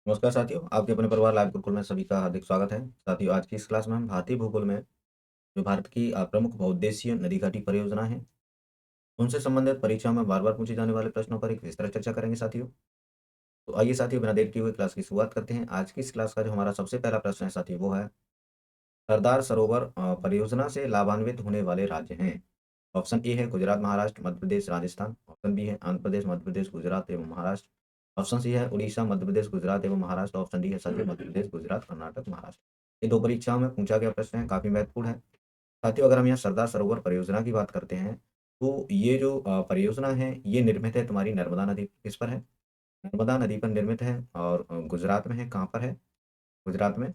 नमस्कार साथियों, आपके अपने परिवार लाइव गुरुकुल में सभी का हार्दिक स्वागत है। साथियों, आज की इस क्लास में हम भारतीय भूगोल में जो भारत की प्रमुख बहुउद्देशीय नदी घाटी परियोजना है, उनसे संबंधित परीक्षा में बार-बार पूछे जाने वाले प्रश्नों पर एक विस्तृत चर्चा करेंगे साथियों। तो आइए साथियों, बिना देर किए हुए क्लास की शुरुआत करते हैं। आज की इस क्लास का जो हमारा सबसे पहला प्रश्न है साथियों, वो है सरदार सरोवर परियोजना से लाभान्वित होने वाले राज्य हैं। ऑप्शन ए है गुजरात, महाराष्ट्र, मध्य प्रदेश, राजस्थान। ऑप्शन बी है आंध्र प्रदेश, मध्य प्रदेश, गुजरात एवं महाराष्ट्र। ऑप्शन सी है उड़ीसा, मध्य प्रदेश, गुजरात एवं महाराष्ट्र। ऑप्शन डी है साथियों मध्य प्रदेश, गुजरात, कर्नाटक, महाराष्ट्र। ये दो परीक्षाओं में पूछा गया प्रश्न है, काफी महत्वपूर्ण है। साथियों, अगर हम यहाँ सरदार सरोवर परियोजना की बात करते हैं, तो ये जो परियोजना है, ये निर्मित है तुम्हारी नर्मदा नदी किस पर है? नर्मदा नदी पर निर्मित है और गुजरात में है। कहाँ पर है? गुजरात में।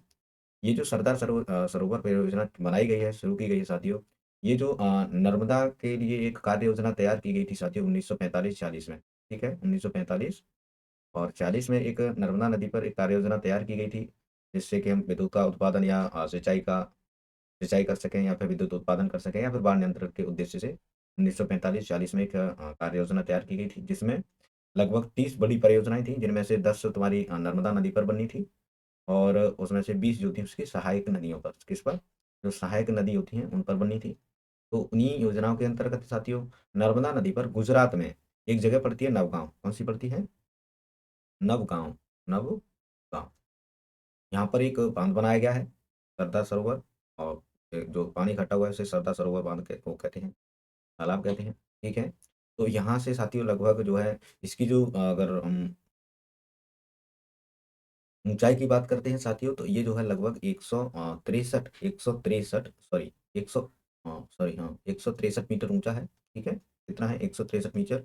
ये जो सरदार सरोवर परियोजना बनाई गई है, शुरू की गई है साथियों, ये जो नर्मदा के लिए एक कार्य योजना तैयार की गई थी साथियों 1945-40 में, ठीक है? 1945 और 40 में एक नर्मदा नदी पर एक कार्य योजना तैयार की गई थी, जिससे कि हम विद्युत का उत्पादन या सिंचाई कर सकें या फिर विद्युत उत्पादन कर सकें या फिर बाढ़ नियंत्रण के उद्देश्य से 1945-40 में एक कार्य योजना तैयार की गई थी, जिसमें लगभग 30 बड़ी परियोजनाएँ थी, जिनमें से 10 तुम्हारी नर्मदा नदी पर बनी थी और उसमें से 20 जो थी उसकी सहायक नदियों पर। किस पर? जो सहायक नदी होती हैं, उन पर बनी थी। तो उन्हीं योजनाओं के अंतर्गत साथियों, नर्मदा नदी पर गुजरात में एक जगह पड़ती है नवगाँव। कौन-सी पड़ती है? नवगाँव, नवगाँव। यहाँ पर एक बाँध बनाया गया है, सरदार सरोवर, और जो पानी इकट्ठा हुआ है उसे सरदार सरोवर बाँध के वो कहते हैं, तालाब कहते हैं, ठीक है? तो यहाँ से साथियों लगभग जो है इसकी जो अगर हम ऊँचाई की बात करते हैं साथियों, तो ये जो है लगभग 163 मीटर ऊँचा है, ठीक है? कितना है? 163 मीटर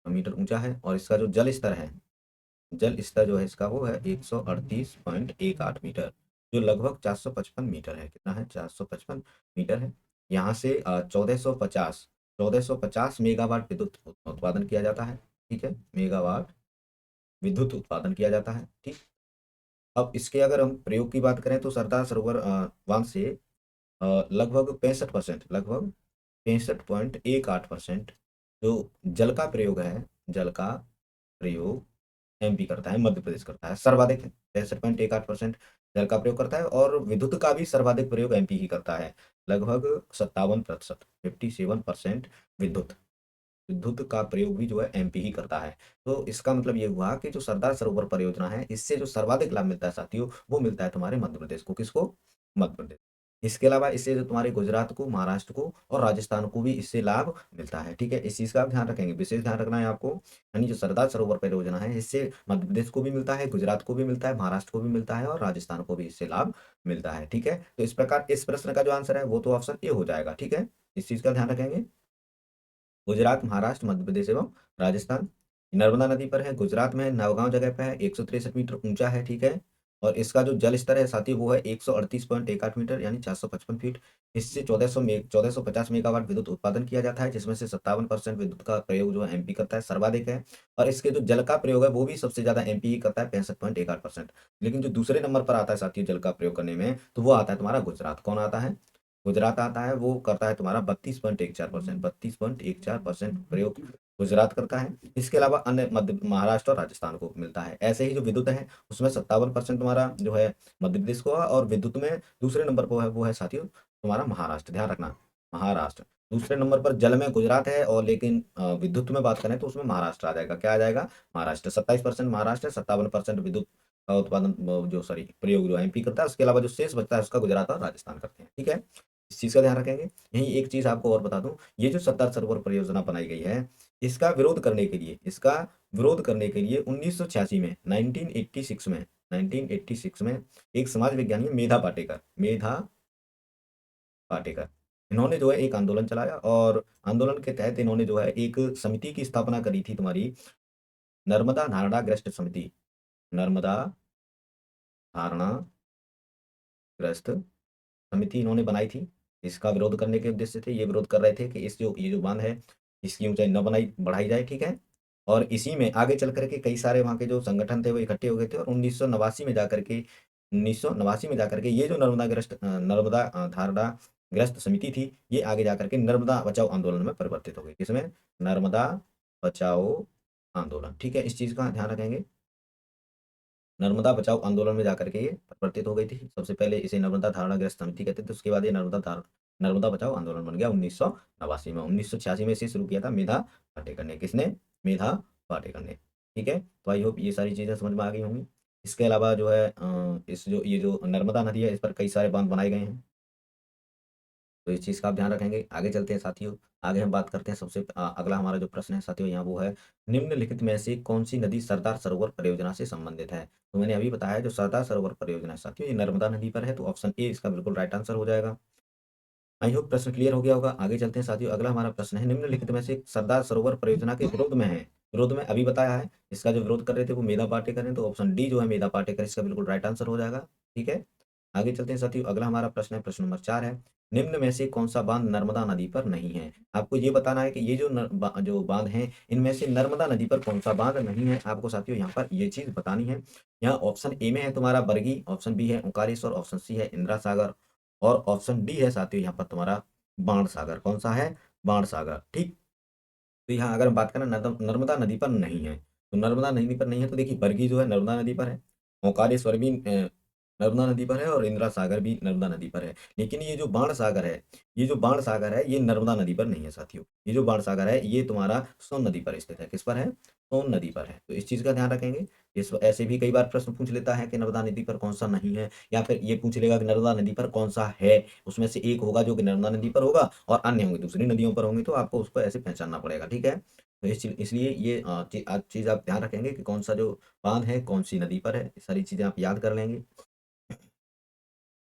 मीटर ऊँचा है और इसका जो जल स्तर जो है इसका वो है 138.18 मीटर, जो लगभग 455 मीटर है। कितना है? 455 मीटर है। यहाँ से 1450 मेगावाट विद्युत उत्पादन किया जाता है, ठीक है? मेगावाट विद्युत उत्पादन किया जाता है, ठीक? अब इसके अगर हम प्रयोग की बात करें तो सरदार सरोवर बांध से लगभग 65%, लगभग 65.18% जो जल का प्रयोग है, जल का प्रयोग एमपी करता है, मध्य प्रदेश करता है, सर्वाधिक है। 65.18% जल का प्रयोग करता है और विद्युत का भी सर्वाधिक प्रयोग एमपी ही करता है, लगभग 57%, 57% विद्युत विद्युत का प्रयोग भी जो है एमपी ही करता है। तो इसका मतलब ये हुआ कि जो सरदार सरोवर परियोजना है, इससे जो सर्वाधिक लाभ मिलता है साथियों, वो मिलता है तुम्हारे मध्य प्रदेश को। किसको? मध्य प्रदेश। इसके अलावा इससे जो तुम्हारे गुजरात को, महाराष्ट्र को और राजस्थान को भी इससे लाभ मिलता है, ठीक है? इस चीज़ का आप ध्यान रखेंगे, विशेष ध्यान रखना है आपको। यानी जो सरदार सरोवर परियोजना है, इससे मध्य प्रदेश को भी मिलता है, गुजरात को भी मिलता है, महाराष्ट्र को भी मिलता है और राजस्थान को भी इससे लाभ मिलता है, ठीक है? तो इस प्रकार इस प्रश्न का जो आंसर है, वो तो ऑप्शन ए हो जाएगा, ठीक है? इस चीज़ का ध्यान रखेंगे। गुजरात, महाराष्ट्र, मध्य प्रदेश एवं राजस्थान नर्मदा नदी पर है। गुजरात में नवगाँव जगह पे है, 163 मीटर ऊँचा है, ठीक है? और इसका जो जल स्तर है साथियों वो है 138.18 मीटर यानी 455 फीट। इससे 1450 मेगावाट विद्युत उत्पादन किया जाता है, जिसमें से 57% विद्युत का प्रयोग जो है एमपी करता है, सर्वाधिक है। और इसके जो जल का प्रयोग है वो भी सबसे ज़्यादा एमपी ही करता है, 65.18%। लेकिन जो दूसरे नंबर पर आता है साथियों जल का प्रयोग करने में, तो वो आता है तुम्हारा गुजरात। कौन आता है? गुजरात आता है, वो करता है तुम्हारा 32.14% प्रयोग गुजरात करता है। इसके अलावा अन्य मध्य महाराष्ट्र और राजस्थान को मिलता है। ऐसे ही जो विद्युत है उसमें 57% तुम्हारा जो है मध्य प्रदेश को है और विद्युत में दूसरे नंबर पर है वो है साथियों तुम्हारा महाराष्ट्र। ध्यान रखना, महाराष्ट्र। दूसरे नंबर पर जल में गुजरात है और लेकिन विद्युत में बात करें तो उसमें महाराष्ट्र आ जाएगा। क्या आ जाएगा? महाराष्ट्र। 27% महाराष्ट्र है, 57% विद्युत का उत्पादन जो सॉरी प्रयोग जो एमपी करता है। उसके अलावा जो शेष बचता है उसका गुजरात और राजस्थान करते हैं, ठीक है? इस चीज़ का ध्यान रखेंगे। यहीं एक चीज़ आपको और बता दूँ, ये जो सरदार सरोवर परियोजना बनाई गई है, इसका विरोध करने के लिए 1986 में 1986 में एक समाज विज्ञानी मेधा पाटेकर, इन्होंने जो है एक आंदोलन चलाया और आंदोलन के तहत इन्होंने जो है एक समिति की स्थापना करी थी तुम्हारी नर्मदा धारणाग्रस्त समिति, नर्मदा धारणाग्रस्त समिति इन्होंने बनाई थी। इसका विरोध करने के उद्देश्य से ये विरोध कर रहे थे कि इस जो ये जो बाँध है, इसकी ऊँचाई न बढ़ाई जाए, ठीक है? और इसी में आगे चल कर के कई सारे वहाँ के जो संगठन थे वो इकट्ठे हो गए थे और 1989 में जाकर के ये जो नर्मदा धारणाग्रस्त समिति थी, ये आगे जाकर के नर्मदा बचाओ आंदोलन में परिवर्तित हो गई। किसमें? नर्मदा बचाओ आंदोलन, ठीक है? इस चीज़ का ध्यान रखेंगे। नर्मदा बचाओ आंदोलन में जाकर के ये परिवर्तित हो गई थी। सबसे पहले इसे नर्मदा धारणाग्रस्त समिति कहते थे, उसके बाद ये नर्मदा बचाओ आंदोलन बन गया 1989 में। 1986 में इसे शुरू किया था मेधा पाटेकर ने। किसने? मेधा पाटेकर ने। ठीक है, तो आई होप ये सारी चीज़ें समझ में आ गई होंगी। इसके अलावा जो है इस जो ये जो नर्मदा नदी है, इस पर कई सारे बांध बनाए गए हैं, तो इस चीज़ का आप ध्यान रखेंगे। आगे चलते हैं साथियों, आगे हम बात करते हैं। अगला हमारा जो प्रश्न है साथियों यहाँ वो है, निम्नलिखित में से कौन सी नदी सरदार सरोवर परियोजना से संबंधित है? तो मैंने अभी बताया जो सरदार सरोवर परियोजना है साथियों, ये नर्मदा नदी पर है, तो ऑप्शन ए इसका बिल्कुल राइट आंसर हो जाएगा। आई होप प्रश्न क्लियर हो गया होगा। आगे चलते हैं साथियों, अगला हमारा प्रश्न है, निम्नलिखित में से सरदार सरोवर परियोजना के विरोध में है? विरोध में अभी बताया है, इसका जो विरोध कर रहे थे वो मेधा पाटेकर है, तो ऑप्शन डी जो है मेधा पाटेकर इसका बिल्कुल राइट आंसर हो जाएगा। ठीक है, आगे चलते हैं साथियों, अगला हमारा प्रश्न है, प्रश्न नंबर 4 है, निम्न में से कौन सा बांध नर्मदा नदी पर नहीं है? आपको ये बताना है कि ये जो बांध हैं इनमें से नर्मदा नदी पर कौन सा बांध नहीं है, आपको साथियों यहाँ पर ये चीज बतानी है। यहाँ ऑप्शन ए में है तुम्हारा बरगी, ऑप्शन बी है ओंकारेश्वर, ऑप्शन सी है इंदिरा सागर, और ऑप्शन डी है साथियों यहाँ पर तुम्हारा बाण सागर। कौन सा है? बाण सागर। ठीक, तो यहाँ अगर हम बात करें नर्मदा नदी पर नहीं है, तो नर्मदा नदी पर नहीं है, तो देखिए बरगी जो है नर्मदा नदी पर है, ओंकारेश्वर भी नर्मदा नदी पर है, और इंदिरा सागर भी नर्मदा नदी पर है। लेकिन ये जो बाण सागर है, ये जो बाण सागर है ये नर्मदा नदी पर नहीं है साथियों। ये जो बाण सागर है ये तुम्हारा सोन नदी पर स्थित है। किस पर है? सोन नदी पर है, तो इस चीज का ध्यान रखेंगे। इस ऐसे भी कई बार प्रश्न पूछ लेता है कि नर्मदा नदी पर कौन सा नहीं है, या फिर ये पूछ लेगा कि नर्मदा नदी पर कौन सा है, उसमें से एक होगा जो कि नर्मदा नदी पर होगा और अन्य होंगे दूसरी नदियों पर होंगे, तो आपको उसको ऐसे पहचानना पड़ेगा। ठीक है, तो इसलिए ये चीज आप ध्यान रखेंगे कि कौन सा जो बांध है कौन सी नदी पर है, ये सारी चीजें आप याद कर लेंगे।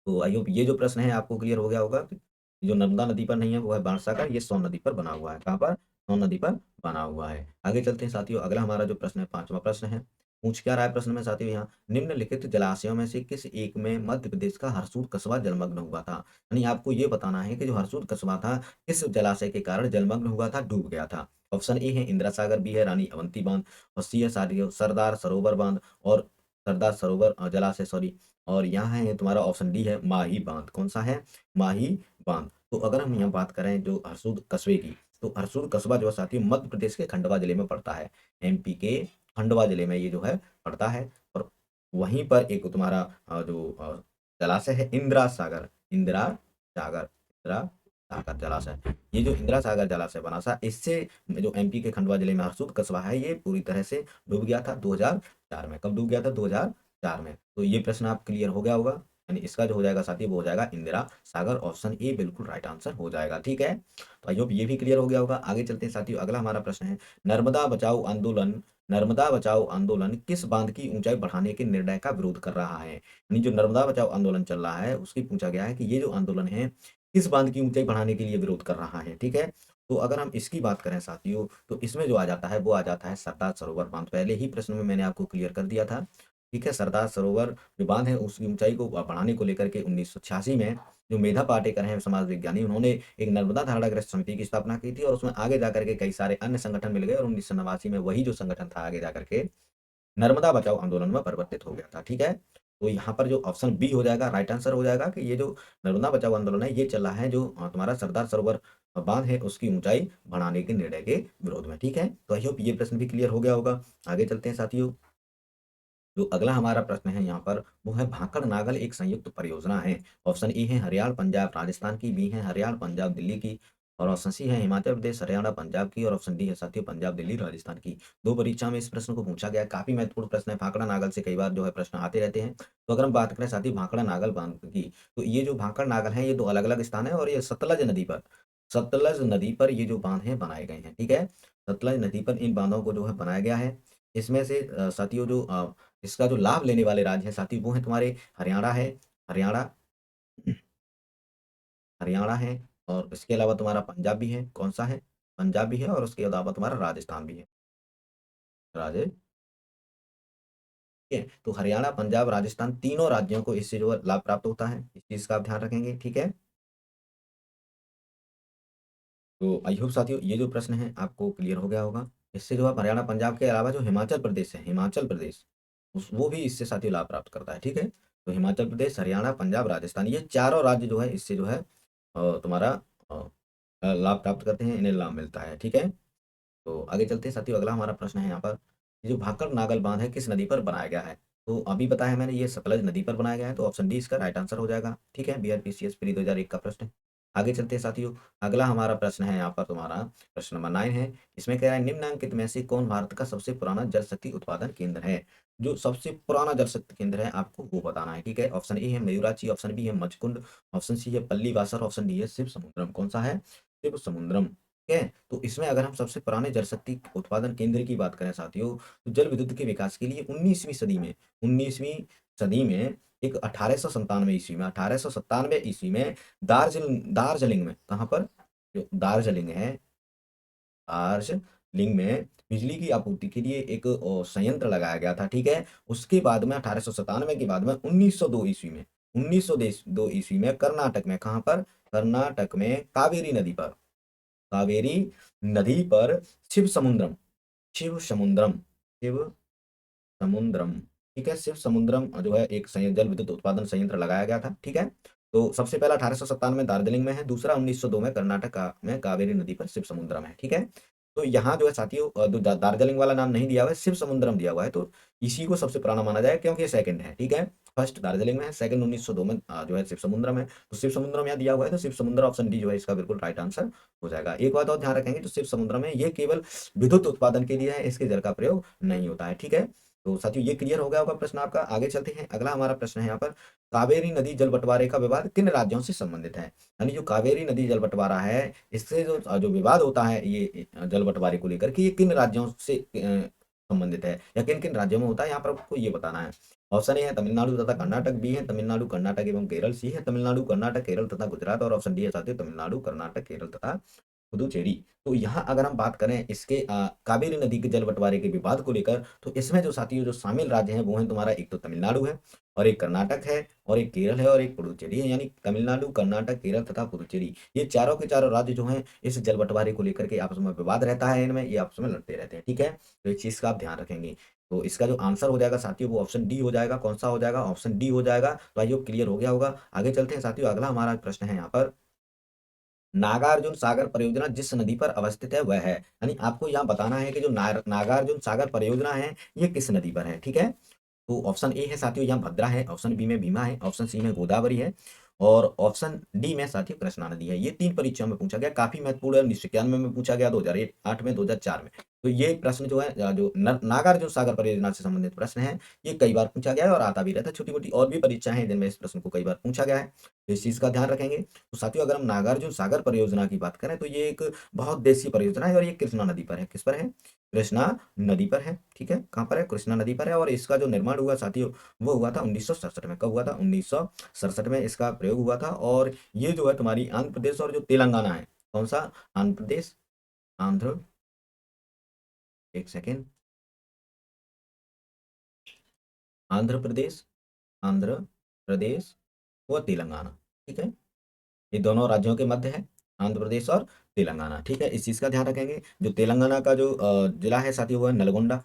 तो आई होप ये जो प्रश्न है आपको क्लियर हो गया होगा कि जो नर्मदा नदी पर नहीं है वो है बाणसागर, ये सोन नदी पर बना हुआ है। कहाँ पर? सोन नदी पर बना हुआ है। आगे चलते हैं साथियों, अगला हमारा जो प्रश्न है 5वां प्रश्न है। पूछ क्या रहा है प्रश्न में साथियों यहाँ, निम्नलिखित जलाशयों में से किस एक में मध्य प्रदेश का हरसूद कस्बा जलमग्न हुआ था? यानी आपको ये बताना है कि जो हरसूद कस्बा था किस जलाशय के कारण जलमग्न हुआ था, डूब गया था। ऑप्शन ए है इंदिरा सागर, बी है रानी अवंती बांध, और सी है सरदार सरोवर बांध, और सरदार सरोवर जलाशय सॉरी, और यहाँ है तुम्हारा ऑप्शन डी है माही बांध। कौन सा है? माही बांध। तो अगर हम यहाँ बात करें जो हरसूद कस्बे की, तो हरसूद कस्बा जो है साथियों मध्य प्रदेश के खंडवा जिले में पड़ता है। एमपी के खंडवा जिले में ये जो है पड़ता है, और वहीं पर एक तुम्हारा जलाशय है इंदिरा सागर। इंदिरा सागर, इंदिरा सागर जलाशय, ये जो इंदिरा सागर जलाशय बना था, इससे जो एमपी के खंडवा जिले में हरसूद कस्बा है ये पूरी तरह से डूब गया था 2004 में। कब डूब गया था? 2004 में। तो ये प्रश्न आप क्लियर हो गया होगा, यानी इसका जो हो जाएगा साथी वो हो जाएगा इंदिरा सागर, ऑप्शन ए बिल्कुल राइट आंसर हो जाएगा। ठीक है, तो आई होप ये भी क्लियर हो गया होगा। आगे चलते हैं साथियों, अगला हमारा प्रश्न है, नर्मदा बचाओ आंदोलन, नर्मदा बचाओ आंदोलन किस बांध की ऊंचाई बढ़ाने के निर्णय का विरोध कर रहा है? यानी जो नर्मदा बचाओ आंदोलन चल रहा है उसकी पूछा गया है कि ये जो आंदोलन है किस बांध की ऊंचाई बढ़ाने के लिए विरोध कर रहा है। ठीक है, तो अगर हम इसकी बात करें साथियों, तो इसमें जो आ जाता है वो आ जाता है सरदार सरोवर बांध। पहले ही प्रश्न में मैंने आपको क्लियर कर दिया था। ठीक है, सरदार सरोवर जो बांध है उसकी ऊंचाई को बढ़ाने को लेकर के 1986 में जो मेधा पाटेकर हैं समाज विज्ञानी, उन्होंने एक नर्मदा धारणाग्रस्त समिति की स्थापना की थी, और उसमें आगे जाकर के कई सारे अन्य संगठन मिल गए, और 1989 में वही जो संगठन था आगे जाकर के नर्मदा बचाओ आंदोलन में परिवर्तित हो गया था। ठीक है, तो यहाँ पर जो ऑप्शन बी हो जाएगा राइट आंसर हो जाएगा कि ये जो नर्मदा बचाओ आंदोलन है ये चल रहा है जो तुम्हारा सरदार सरोवर बांध है उसकी ऊंचाई बढ़ाने के निर्णय के विरोध में। ठीक है, तो आई होप ये प्रश्न भी क्लियर हो गया होगा। आगे चलते हैं साथियों, जो अगला हमारा प्रश्न है यहाँ पर वो है भाखड़ नागल एक संयुक्त परियोजना है। ऑप्शन ए है हरियाणा पंजाब राजस्थान की, बी है हरियाणा पंजाब दिल्ली की, और ऑप्शन सी है हिमाचल प्रदेश हरियाणा पंजाब की, और ऑप्शन डी है साथियों पंजाब दिल्ली राजस्थान की। दो परीक्षा में इस प्रश्न को पूछा गया है, काफी महत्वपूर्ण प्रश्न है। भाखड़ा नागल से कई बार जो है प्रश्न आते रहते हैं। तो अगर हम बात करें साथियों भाखड़ा नागल बांध की, तो ये जो भाखड़ नागल है ये दो अलग अलग स्थान है, और ये सतलज नदी पर ये जो बांध है बनाए गए हैं। ठीक है, सतलज नदी पर इन बांधों को जो है बनाया गया है। इसमें से साथियों जो इसका जो लाभ लेने वाले राज्य हैं साथी वो हैं तुम्हारे हरियाणा है, हरियाणा हरियाणा है, और इसके अलावा तुम्हारा पंजाब भी है। कौन सा है? पंजाब भी है, और उसके अलावा तुम्हारा राजस्थान भी है। राजस्थान, ठीक है, तो हरियाणा पंजाब राजस्थान तीनों राज्यों को इससे जो है लाभ प्राप्त होता है, इस चीज का आप ध्यान रखेंगे। ठीक है, तो आई होप साथियों ये जो प्रश्न है आपको क्लियर हो गया होगा। इससे जो आप हरियाणा पंजाब के अलावा जो हिमाचल प्रदेश है, हिमाचल प्रदेश वो भी इससे साथियों लाभ प्राप्त करता है। ठीक है, तो हिमाचल प्रदेश हरियाणा पंजाब राजस्थान ये चारों राज्य जो है इससे जो है तुम्हारा लाभ प्राप्त करते हैं, इन्हें लाभ मिलता है। ठीक है, तो आगे चलते हैं साथियों, अगला हमारा प्रश्न है यहाँ पर, ये जो भाखड़ नागल बांध है किस नदी पर बनाया गया है? तो अभी बताया मैंने ये सतलज नदी पर बनाया गया है, तो ऑप्शन डी इसका राइट आंसर हो जाएगा। ठीक है, बीआरपीसीएस प्री 2001 का प्रश्न है। आगे चलते हैं साथियों, अगला हमारा प्रश्न है यहाँ पर तुम्हारा प्रश्न नंबर 9 है। इसमें कह रहा है निम्नलिखित में से कौन भारत का सबसे पुराना जल शक्ति उत्पादन केंद्र है। जो सबसे पुराना जल शक्ति केंद्र है आपको वो बताना है। ठीक है, ऑप्शन ए है मयूराची, ऑप्शन बी है मचकुंड, ऑप्शन सी है पल्लीवासर, ऑप्शन डी है शिव समुद्रम। कौन सा है? शिव समुद्रम। ठीक है, तो इसमें अगर हम सबसे पुराने जल शक्ति उत्पादन केंद्र की बात करें साथियों, तो जल विद्युत के विकास के लिए 19वीं सदी में एक 1897 ईस्वी में 1897 ईस्वी में दार्जिलिंग में, कहाँ पर? जो दार्जिलिंग है, दार्जिलिंग में बिजली की आपूर्ति के लिए एक संयंत्र लगाया गया था। ठीक है, उसके बाद में 1897 के बाद में 1902 ईस्वी में कर्नाटक में, कहाँ पर? कर्नाटक में कावेरी नदी पर शिव समुद्रम शिव समुद्रम ठीक है, शिव समुद्रम जो है एक जल विद्युत उत्पादन संयंत्र लगाया गया था। ठीक है, तो सबसे पहला 1897 में दार्जिलिंग में है, दूसरा 1902 में कर्नाटक में कावेरी नदी पर शिव समुद्रम है। ठीक है, तो यहाँ जो है साथियों जो दार्जिलिंग वाला नाम नहीं दिया हुआ है, शिव समुद्रम दिया हुआ है, तो इसी को सबसे पुराना माना जाए क्योंकि सेकंड है। ठीक है, फर्स्ट दार्जिलिंग में है, सेकंड 1902 में जो है शिव समुद्रम है, तो शिव समुद्रम यहाँ दिया हुआ है, तो शिव समुद्र ऑप्शन डी जो है इसका बिल्कुल राइट आंसर हो जाएगा। एक बात और ध्यान रखेंगे, तो शिव समुद्रम है ये केवल विद्युत उत्पादन के लिए है, इसके जल का प्रयोग नहीं होता है। ठीक है, तो साथियों ये क्लियर हो गया होगा प्रश्न आपका। आगे चलते हैं, अगला हमारा प्रश्न है यहाँ पर, कावेरी नदी जल बंटवारे का विवाद किन राज्यों से संबंधित है। यानी जो कावेरी नदी जल बंटवारा है, इससे जो जो विवाद होता है ये जल बंटवारे को लेकर के, ये किन राज्यों से संबंधित है या किन किन राज्यों में होता है, यहाँ पर आपको ये बताना है। ऑप्शन ए है तमिलनाडु तथा कर्नाटक, बी है तमिलनाडु कर्नाटक एवं केरल, सी है तमिलनाडु कर्नाटक केरल तथा गुजरात, और ऑप्शन डी है साथियों तमिलनाडु कर्नाटक केरल तथा पुदुचेरी। तो यहाँ अगर हम बात करें इसके कावेरी नदी के जल बंटवारे के विवाद को लेकर, तो इसमें जो साथियों जो शामिल राज्य हैं वो है तुम्हारा, एक तो तमिलनाडु है, और एक कर्नाटक है, और एक केरल है, और एक पुडुचेरी है। यानी तमिलनाडु कर्नाटक केरल तथा पुडुचेरी, ये चारों के चारों राज्य जो हैं इस जल बंटवारे को लेकर के आपस में विवाद रहता है, इनमें ये आपस में लड़ते रहते हैं। ठीक है, तो इस चीज का आप ध्यान रखेंगे। तो इसका जो आंसर हो जाएगा साथियों वो ऑप्शन डी हो जाएगा। कौन सा हो जाएगा? ऑप्शन डी हो जाएगा। तो आइए क्लियर हो गया होगा। आगे चलते हैं साथियों, अगला हमारा प्रश्न है यहाँ पर, नागार्जुन सागर परियोजना जिस नदी पर अवस्थित है वह है। यानी आपको यहाँ बताना है कि जो नागार्जुन सागर परियोजना है ये किस नदी पर है। ठीक है, तो ऑप्शन ए है साथियों यहाँ भद्रा है, ऑप्शन बी में भीमा है, ऑप्शन सी में गोदावरी है, और ऑप्शन डी में साथियों कृष्णा नदी है। ये तीन परीक्षाओं में पूछा गया, काफी महत्वपूर्ण है। 1991 में पूछा गया, 2008 में, 2004 में। तो ये प्रश्न जो है जो नागार्जुन सागर परियोजना से संबंधित प्रश्न है, ये कई बार पूछा गया है और आता भी रहता है। छोटी मोटी और भी परीक्षाएं हैं जिनमें इस प्रश्न को कई बार पूछा गया है, तो इस चीज का ध्यान रखेंगे। तो साथियों अगर हम नागार्जुन सागर परियोजना की बात करें, तो ये एक बहुत देशीय परियोजना है, और ये कृष्णा नदी पर है। किस पर है? कृष्णा नदी पर है। ठीक है, कहाँ पर है? कृष्णा नदी पर है, और इसका जो निर्माण हुआ साथियों वो हुआ था 1967 में। कब हुआ था? 1967 में इसका प्रयोग हुआ था। और ये जो है तुम्हारी आंध्र प्रदेश और जो तेलंगाना है, कौन सा? आंध्र प्रदेश, आंध्र, एक सेकेंड, आंध्र प्रदेश, आंध्र प्रदेश व तेलंगाना। ठीक है, ये दोनों राज्यों के मध्य है, आंध्र प्रदेश और तेलंगाना। ठीक है, इस चीज का ध्यान रखेंगे। जो तेलंगाना का जो जिला है साथियों वो है नलगोंडा।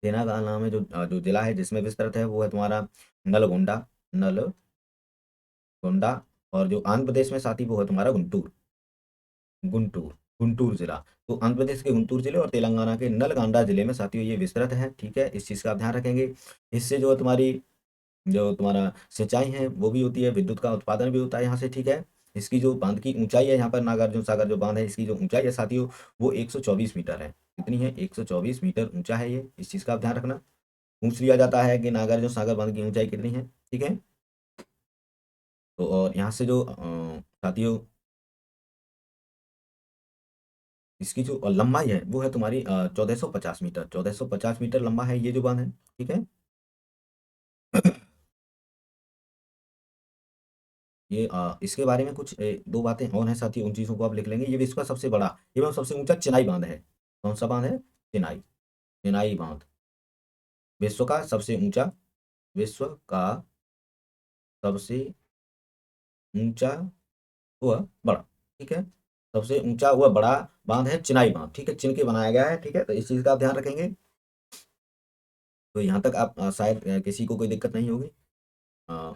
तेलंगाना में जो जिला है जिसमें विस्तृत है वो है तुम्हारा नलगोंडा, नलगोंडा। और जो आंध्र प्रदेश में साथी वो है तुम्हारा गुंटूर, गुंटूर, गुंटूर जिला। तो आंध्र प्रदेश के गुंटूर जिले और तेलंगाना के नलगोंडा जिले में साथियों ये विस्तृत है। ठीक है, इस चीज का आप ध्यान रखेंगे। इससे जो तुम्हारी जो तुम्हारा सिंचाई है वो भी होती है, विद्युत का उत्पादन भी होता है यहाँ से। ठीक है, इसकी जो बांध की ऊंचाई है, यहाँ पर नागार्जुन सागर जो बांध है इसकी जो ऊंचाई है साथियों वो 124 मीटर है। कितनी है? 124 मीटर ऊंचा है ये, इस चीज का आप ध्यान रखना। पूछ लिया जाता है कि नागार्जुन सागर बांध की ऊंचाई कितनी है। ठीक है, तो और यहाँ से जो साथियों इसकी जो लंबाई है वो है तुम्हारी 1450 मीटर, 1450 मीटर लंबा है ये जो बांध है। ठीक है, ये इसके बारे में कुछ दो बातें और हैं साथी, उन चीज़ों को आप लिख लेंगे। ये विश्व का सबसे बड़ा एवं सबसे ऊंचा चिनाई बांध है। कौन सा बांध है? चिनाई, चिनाई बांध। विश्व का सबसे ऊंचा, विश्व का सबसे ऊंचा व बड़ा, ठीक है, सबसे ऊंचा व बड़ा बांध है चिनाई बांध। ठीक है, चिन के बनाया गया है। ठीक है, तो इस चीज़ का आप ध्यान रखेंगे। तो यहाँ तक आप शायद किसी को कोई दिक्कत नहीं होगी। अ,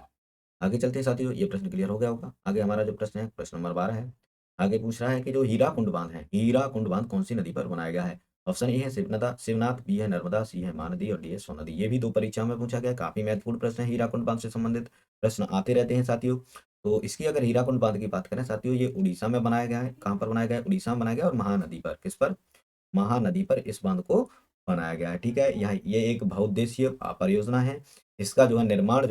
आगे चलते हैं साथियों, ये प्रश्न क्लियर हो गया होगा। आगे हमारा जो प्रश्न है प्रश्न नंबर 12 है। आगे पूछ रहा है कि जो हीरा कुंड बांध है, हीरा कुंड बांध कौन सी नदी पर बनाया गया है। ऑप्शन ए है शिवनाथ, बी है नर्मदा, सी है महानदी और डी है सोन नदी। ये भी 2 परीक्षाओं में पूछा गया है, काफ़ी महत्वपूर्ण प्रश्न है, हीराकुंड बांध से संबंधित प्रश्न आते रहते हैं साथियों। तो इसकी अगर हीराकुंड बांध की बात करें साथियों, ये उड़ीसा में बनाया गया है। कहाँ पर बनाया गया है? उड़ीसा में बनाया गया और महानदी पर, किस पर? महानदी पर इस बांध को बनाया गया है, ठीक है। यह ये एक बहुउद्देशीय परियोजना है। इसका जो है निर्माण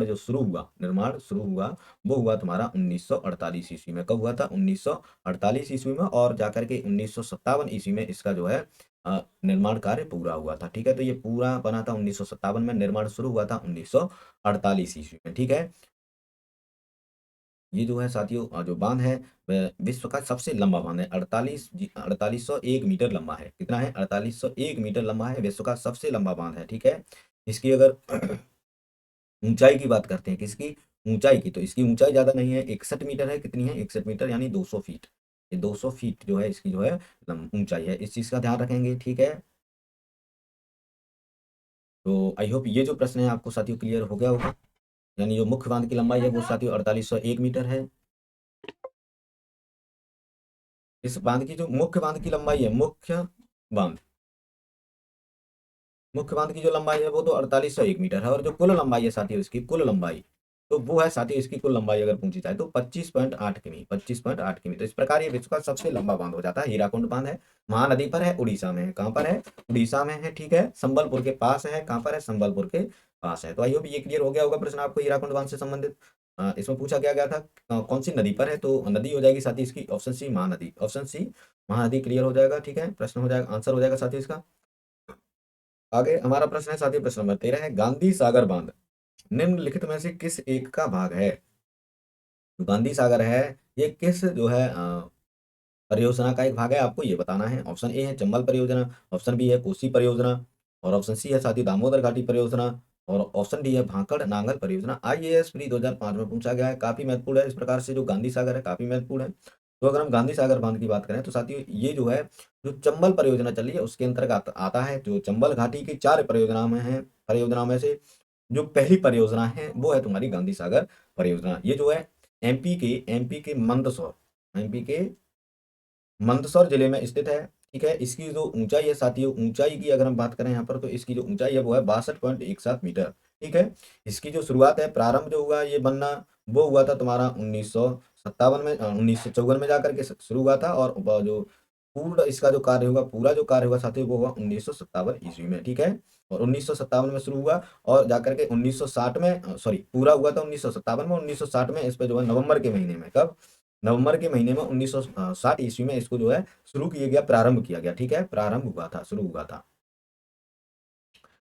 जो शुरू हुआ वो हुआ तुम्हारा 1948 ईस्वी में। कब हुआ था? 1948 ईस्वी में, और जाकर के 1957 ईस्वी में इसका जो है निर्माण कार्य पूरा हुआ था, ठीक है। तो ये पूरा बना था 1957 में, निर्माण शुरू हुआ था 1948 ईस्वी में, ठीक है। ये जो है साथियों जो बांध है वह विश्व का सबसे लंबा बांध है। 4801 मीटर लंबा है। कितना है? 4801 मीटर लंबा है, विश्व का सबसे लंबा बांध है, ठीक है। इसकी अगर ऊंचाई की बात करते हैं, किसकी ऊंचाई की, तो इसकी ऊंचाई ज्यादा नहीं है, 61 मीटर है। कितनी है? 61 मीटर, यानी 200 फीट। ये 200 फीट जो है इसकी जो है ऊंचाई है। इस चीज का ध्यान रखेंगे, ठीक है। तो आई होप ये जो प्रश्न है आपको साथियों क्लियर हो गया होगा। यानी जो मुख्य बांध की लंबाई है वो साथियों 4801 मीटर है। इस बांध की जो मुख्य बांध की लंबाई है, बांध मुख्य बांध की जो लंबाई है वो तो 4801 मीटर है, और जो कुल लंबाई है साथियों इसकी कुल लंबाई, तो वो है साथियों इसकी कुल लंबाई अगर पूछी जाए तो 25.8 किमी, 25.8 किमी। तो इस प्रकार ये विश्व का सबसे लंबा बांध हो जाता है। हीराकुंड बांध है, महानदी पर है, उड़ीसा में है। कहाँ पर है? उड़ीसा में है, ठीक है। संबलपुर के पास है। कहाँ पर है? संबलपुर के पास है। तो आई होप ये क्लियर हो गया होगा प्रश्न आपको हीराकुंड बांध से संबंधित। इसमें पूछा क्या गया था कौन सी नदी पर है, तो नदी हो जाएगी साथी इसकी option C Mahanadi. Option C Mahanadi clear हो जाएगा, ठीक है। प्रश्न हो जाएगा, आंसर हो जाएगा साथी इसका। आगे हमारा प्रश्न है साथी, प्रश्न नंबर 13 है, गांधी सागर बांध निम्नलिखित में से किस एक का भाग है? जो गांधी सागर है ये किस जो है परियोजना का एक भाग है, आपको ये बताना है। ऑप्शन ए है चंबल परियोजना, ऑप्शन बी है कोसी परियोजना, और ऑप्शन सी है साथी दामोदर घाटी परियोजना, और ऑप्शन डी है भाखड़ नांगल परियोजना। आईएएस प्री 2005 में पूछा गया है, काफी महत्वपूर्ण है। इस प्रकार से जो गांधी सागर है काफी महत्वपूर्ण है। तो अगर हम गांधी सागर बांध की बात करें तो साथियों ये जो है जो चंबल परियोजना चल रही है उसके अंतर्गत आता है। जो चंबल घाटी की 4 परियोजनाओं में से जो पहली परियोजना है वो है तुम्हारी गांधी सागर परियोजना। ये जो है एमपी के मंदसौर जिले में स्थित है, ठीक है। इसकी जो ऊंचाई है साथियों, ऊंचाई की अगर हम बात करें यहाँ पर, तो इसकी जो ऊंचाई है वो है 62.17 मीटर, ठीक है। इसकी जो शुरुआत है, प्रारंभ जो हुआ ये बनना, वो हुआ था तुम्हारा 1957 में, 1954 में जाकर के शुरू हुआ था। और जो पूर्ण इसका जो कार्य होगा, पूरा जो कार्य होगा साथियों वो हुआ 1957 ईस्वी में, ठीक है। और 1957 में शुरू हुआ और जाकर के 1960 में, सॉरी, पूरा हुआ था 1957 में। 1960 में इस पे जो है नवंबर के महीने में, कब? नवंबर के महीने में 1960 ईस्वी में इसको जो है शुरू किया गया, प्रारंभ किया गया, ठीक है। प्रारंभ हुआ था, शुरू हुआ था।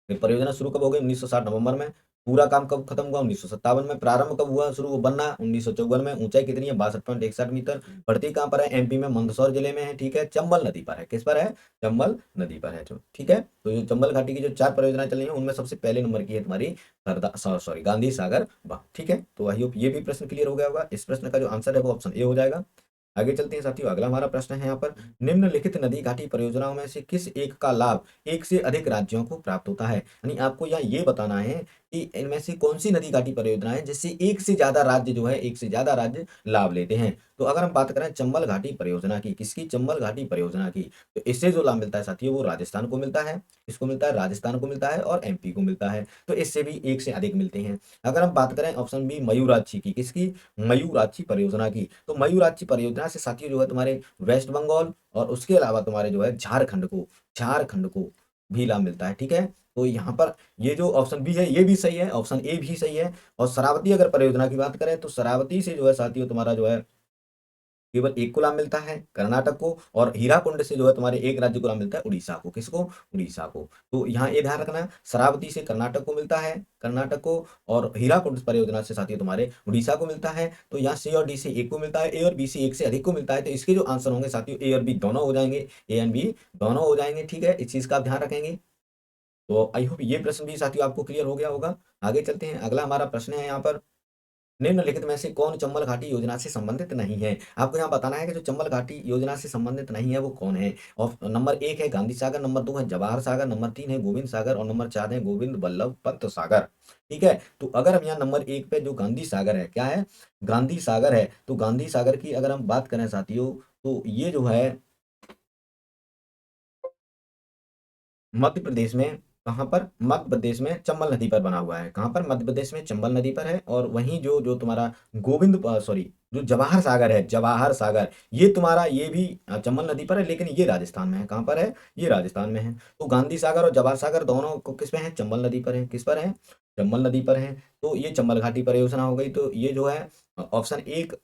फिर परियोजना शुरू कब हो गई? 1960 नवंबर में। पूरा काम कब खत्म हुआ? 1957 में। प्रारंभ कब हुआ, शुरू बनना 1954 में। ऊंचाई कितनी है? 62.61 मीटर। पड़ती कहाँ पर है? एमपी में मंदसौर जिले में है, ठीक है। चंबल नदी पर है। किस पर है? चंबल नदी पर है जो, ठीक है। तो जो चंबल घाटी की जो 4 परियोजनाएं चल रही है उनमें सबसे पहले नंबर की है तुम्हारी गांधी सागर बांध, ठीक है। तो आई होप ये भी प्रश्न क्लियर हो गया होगा। इस प्रश्न का जो आंसर है वो ऑप्शन ए हो जाएगा। आगे चलते हैं साथियों, अगला हमारा प्रश्न है यहाँ पर, निम्नलिखित नदी घाटी परियोजनाओं में से किस एक का लाभ एक से अधिक राज्यों को प्राप्त होता है? यानी आपको यहाँ ये बताना है कि इनमें से कौन सी नदी घाटी परियोजना है जिससे एक से ज्यादा राज्य लाभ लेते हैं। तो अगर हम बात करें चंबल घाटी परियोजना की, किसकी? चंबल घाटी परियोजना की, तो इससे जो लाभ मिलता है साथियों वो राजस्थान को मिलता है। किसको मिलता है? राजस्थान को मिलता है और एमपी को मिलता है। तो इससे भी एक से अधिक मिलते हैं। अगर हम बात करें ऑप्शन बी मयूराक्षी की, किसकी? मयूराक्षी परियोजना की, तो मयूराक्षी परियोजना से साथियों जो है तुम्हारे वेस्ट बंगाल और उसके अलावा तुम्हारे जो है झारखंड को भी लाभ मिलता है, ठीक है। तो यहाँ पर ये जो ऑप्शन बी है ये भी सही है, ऑप्शन ए भी सही है। और शरावती अगर परियोजना की बात करें तो शरावती से जो है साथियों तुम्हारा जो है केवल एक को लाभ मिलता है, कर्नाटक को। और हीराकुंड से जो है तुम्हारे एक राज्य को लाभ मिलता है, उड़ीसा को। किसको? उड़ीसा को। तो यहाँ ये ध्यान रखना, शरावती से कर्नाटक को मिलता है, कर्नाटक को। और हीराकुंड परियोजना से साथियों तुम्हारे उड़ीसा को मिलता है। तो यहाँ सी और डी से एक को मिलता है, ए और बी से एक से अधिक को मिलता है। तो इसके जो आंसर होंगे साथियों ए और बी दोनों हो जाएंगे, ए एंड बी दोनों हो जाएंगे, ठीक है। इस चीज का आप ध्यान रखेंगे। तो आई होप ये प्रश्न भी साथियों आपको क्लियर हो गया होगा। आगे चलते हैं, अगला हमारा प्रश्न है यहाँ पर, निम्नलिखित में से कौन चंबल घाटी योजना से संबंधित नहीं है? आपको यहाँ बताना है कि जो चंबल घाटी योजना से संबंधित नहीं है वो कौन है। और नंबर 1 है गांधी सागर, नंबर 2 है जवाहर सागर, नंबर 3 है गोविंद सागर, और नंबर 4 है गोविंद बल्लभ पंत सागर, ठीक है। तो अगर हम यहाँ नंबर 1 पे जो गांधी सागर है, क्या है? गांधी सागर है। तो गांधी सागर की अगर हम बात करें साथियों, तो ये जो है मध्य प्रदेश में कहाँ पर? मध्य प्रदेश में चंबल नदी पर बना हुआ है। कहाँ पर? मध्य प्रदेश में चंबल नदी पर है। और वहीं जो जो तुम्हारा सॉरी, जो जवाहर सागर है, जवाहर सागर, ये तुम्हारा ये भी चंबल नदी पर है, लेकिन ये राजस्थान में है। कहाँ पर है? ये राजस्थान में है। तो गांधी सागर और जवाहर सागर दोनों को किस पे है? चंबल नदी पर है। किस पर है? चंबल नदी पर है। तो ये चंबल घाटी परियोजना हो गई। तो ये जो है ऑप्शन एक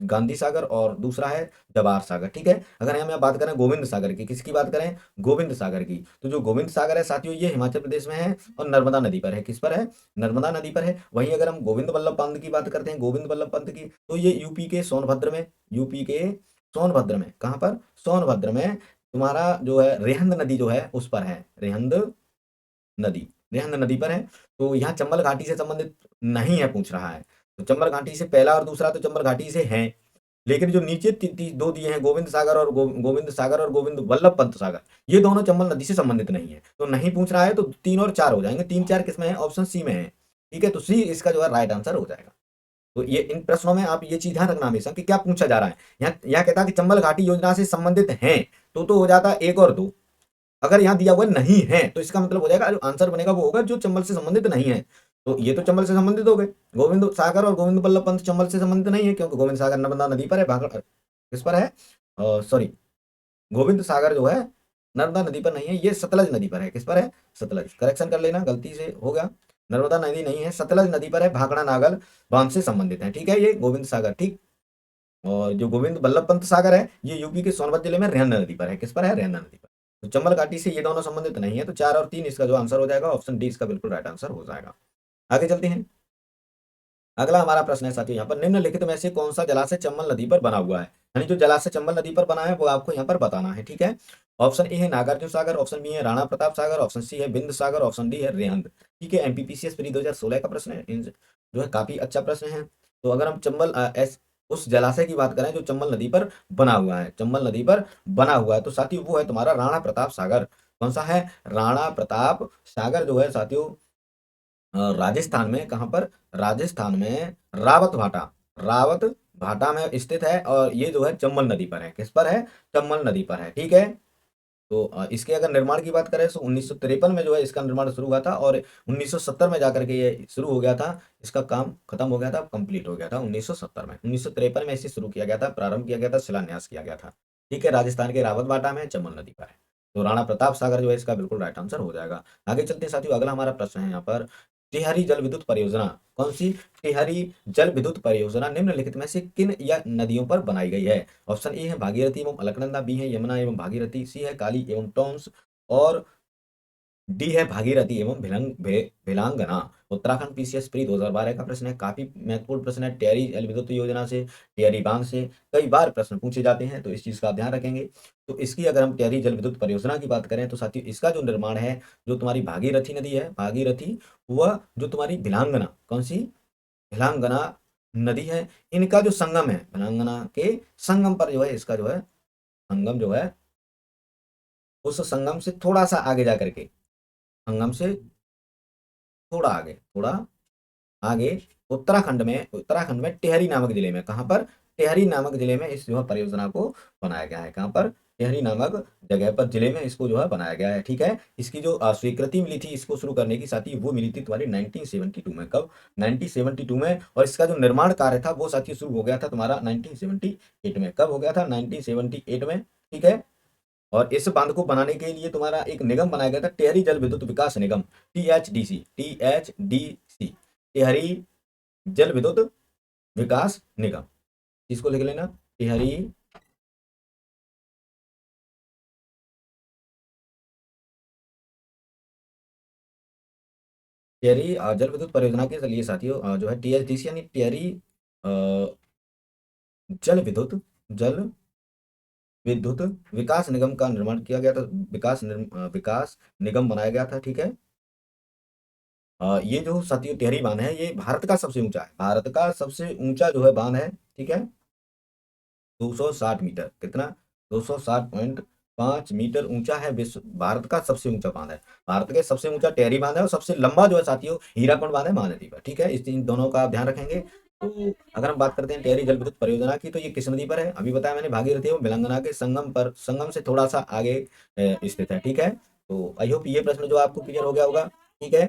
गांधी सागर और दूसरा है जवाहर सागर। ठीक है। अगर हम यहाँ बात करें गोविंद सागर की, किसकी बात करें? गोविंद सागर की, तो जो गोविंद सागर है साथियों, ये हिमाचल प्रदेश में है और नर्मदा नदी पर है। किस पर है? नर्मदा नदी पर है। वहीं अगर हम गोविंद वल्लभ पंत की बात करते हैं, गोविंद वल्लभ पंत की, तो ये यूपी के सोनभद्र में, यूपी के सोनभद्र में, कहाँ पर? सोनभद्र में तुम्हारा जो है रेहंद नदी जो है उस पर है। रेहंद नदी, रेहंद नदी पर है। तो यहाँ चंबल घाटी से संबंधित नहीं है पूछ रहा है। तो चंबल घाटी से पहला और दूसरा तो चंबल घाटी से है, लेकिन जो नीचे दो दिए हैं, गोविंद सागर और गोविंद सागर और गोविंद वल्लभ पंत सागर, ये दोनों चंबल नदी से संबंधित नहीं है। तो नहीं पूछ रहा है, तो 3 और 4 हो जाएंगे। 3 4 किसमें है? ऑप्शन सी में है। ठीक है, तो सी इसका जो है राइट आंसर हो जाएगा। तो ये इन प्रश्नों में आप ये चीज ध्यान रखना हमेशा कि क्या पूछा जा रहा है। यहाँ कहता है कि चंबल घाटी योजना से संबंधित हैं, तो हो जाता है 1 और 2। अगर यहाँ दिया हुआ नहीं है, तो इसका मतलब हो जाएगा जो आंसर बनेगा वो होगा जो चंबल से संबंधित नहीं है। तो ये तो चंबल से संबंधित हो गए। गोविंद सागर और गोविंद बल्लभ पंत चंबल से संबंधित नहीं है, क्योंकि गोविंद सागर नर्मदा नदी पर है। किस पर है? सॉरी, गोविंद सागर जो है नर्मदा नदी पर नहीं है, ये सतलज नदी पर है। किस पर है? सतलज। करेक्शन कर लेना, गलती से हो गया। नर्मदा नदी नहीं है, सतलज नदी पर है, भाखड़ा नागल बांध से संबंधित है। ठीक है, ये गोविंद सागर। ठीक। और जो गोविंद बल्लभ पंत सागर है, ये यूपी के सोनभद्र जिले में रेहन नदी पर है। किस पर है? रेहन नदी पर। तो चंबल घाटी से ये दोनों संबंधित नहीं है। तो 4 और 3 इसका जो आंसर हो जाएगा, ऑप्शन डी इसका बिल्कुल राइट आंसर हो जाएगा। आगे चलते हैं। अगला हमारा प्रश्न है साथियों, यहाँ पर निम्नलिखित में से कौन सा जलाशय चंबल नदी पर बना हुआ है? यानी जो जलाशय चंबल नदी पर बना है वो आपको यहाँ पर बताना है। ठीक है। ऑप्शन ए है नागार्जुन सागर, ऑप्शन बी है राणा प्रताप सागर, ऑप्शन सी है बिंद सागर, ऑप्शन डी है रेहंद। ठीक है, एमपीपीसीएस प्री 2016 का प्रश्न है। जो है काफी अच्छा प्रश्न है। तो अगर हम उस जलाशय की बात करें जो चंबल नदी पर बना हुआ है, चंबल नदी पर बना हुआ है, तो साथियों वो है तुम्हारा राणा प्रताप सागर। कौन सा है? राणा प्रताप सागर जो है साथियों राजस्थान में। कहाँ पर? राजस्थान में रावत भाटा, रावत भाटा में स्थित है। और ये जो है चंबल नदी पर है। किस पर है? चंबल नदी पर है। ठीक है। तो इसके अगर निर्माण की बात करें तो 1953 में जो है इसका निर्माण शुरू हुआ था, और 1970 में जाकर के ये शुरू हो गया था। इसका काम खत्म हो गया था, कंप्लीट हो गया था 1970 में। 1953 में इसे शुरू किया गया था, प्रारंभ किया गया था, शिलान्यास किया गया था। ठीक है, राजस्थान के रावत बाटा में चंबल नदी पर है। तो राणा प्रताप सागर जो है इसका बिल्कुल राइट आंसर हो जाएगा। आगे चलते हैं साथियों, अगला हमारा प्रश्न है यहाँ पर, टिहरी जल विद्युत परियोजना। कौन सी? टिहरी जल विद्युत परियोजना निम्नलिखित में से किन या नदियों पर बनाई गई है? ऑप्शन ए है भागीरथी एवं अलकनंदा, बी है यमुना एवं भागीरथी, सी है काली एवं टॉन्स, और डी है भागीरथी एवं भिलांगना। उत्तराखंड पीसीएस प्री 2012 का प्रश्न है, काफी महत्वपूर्ण प्रश्न है। टिहरी जल विद्युत योजना से, टिहरी बांध से कई बार प्रश्न पूछे जाते हैं, तो इस चीज का आप ध्यान रखेंगे। तो इसकी अगर हम टिहरी जल विद्युत परियोजना की बात करें तो साथियों इसका जो निर्माण है, जो तुम्हारी भागीरथी नदी है, भागीरथी, वह जो तुम्हारी भिलांगना, कौन सी? भिलांगना नदी है, इनका जो संगम है, भिलांगना के संगम पर जो है इसका जो है संगम जो है, उस संगम से थोड़ा सा आगे जा करके, संगम से थोड़ा आगे, थोड़ा आगे उत्तराखंड में टिहरी नामक जिले में, कहाँ पर? टिहरी नामक जिले में इस जो है परियोजना को बनाया गया है। कहाँ पर? टिहरी नामक जगह पर, जिले में इसको जो है बनाया गया है। ठीक है। इसकी जो स्वीकृति मिली थी इसको शुरू करने की साथी, वो मिली थी तुम्हारी 1972 में। कब? 1972 में। और इसका जो निर्माण कार्य था वो साथी शुरू हो गया था तुम्हारा 1978 में। कब हो गया था? 1978 में। ठीक है। और इस बांध को बनाने के लिए तुम्हारा एक निगम बनाया गया था, टिहरी जल विद्युत विकास निगम, THDC, THDC, टिहरी जल विद्युत विकास निगम। इसको लिख लेना, टिहरी टिहरी जल विद्युत परियोजना के लिए साथियों जो है THDC यानी टिहरी अ, जल विद्युत जल विद्युत विकास निगम का निर्माण किया गया था। विकास निगम बनाया गया था। ठीक है। ये जो साथियों टिहरी बांध है, ये भारत का सबसे ऊंचा है, भारत का सबसे ऊंचा जो है बांध है। ठीक है। 260 मीटर, कितना? 260.5 मीटर ऊंचा है। विश्व भारत का सबसे ऊंचा बांध है। भारत के सबसे ऊंचा टेहरी बांध है, और सबसे लंबा जो है साथियों हीराकुंड बांध है महानदी पर। ठीक है, इन दोनों का आप ध्यान रखेंगे। तो अगर हम बात करते हैं टेहरी जल विद्युत परियोजना की, तो ये किस नदी पर है? अभी बताया मैंने, भागीरथी एवं भिलंगना के संगम पर, संगम से थोड़ा सा आगे स्थित है। ठीक है। तो आई होप ये प्रश्न जो आपको क्लियर हो गया होगा। ठीक है,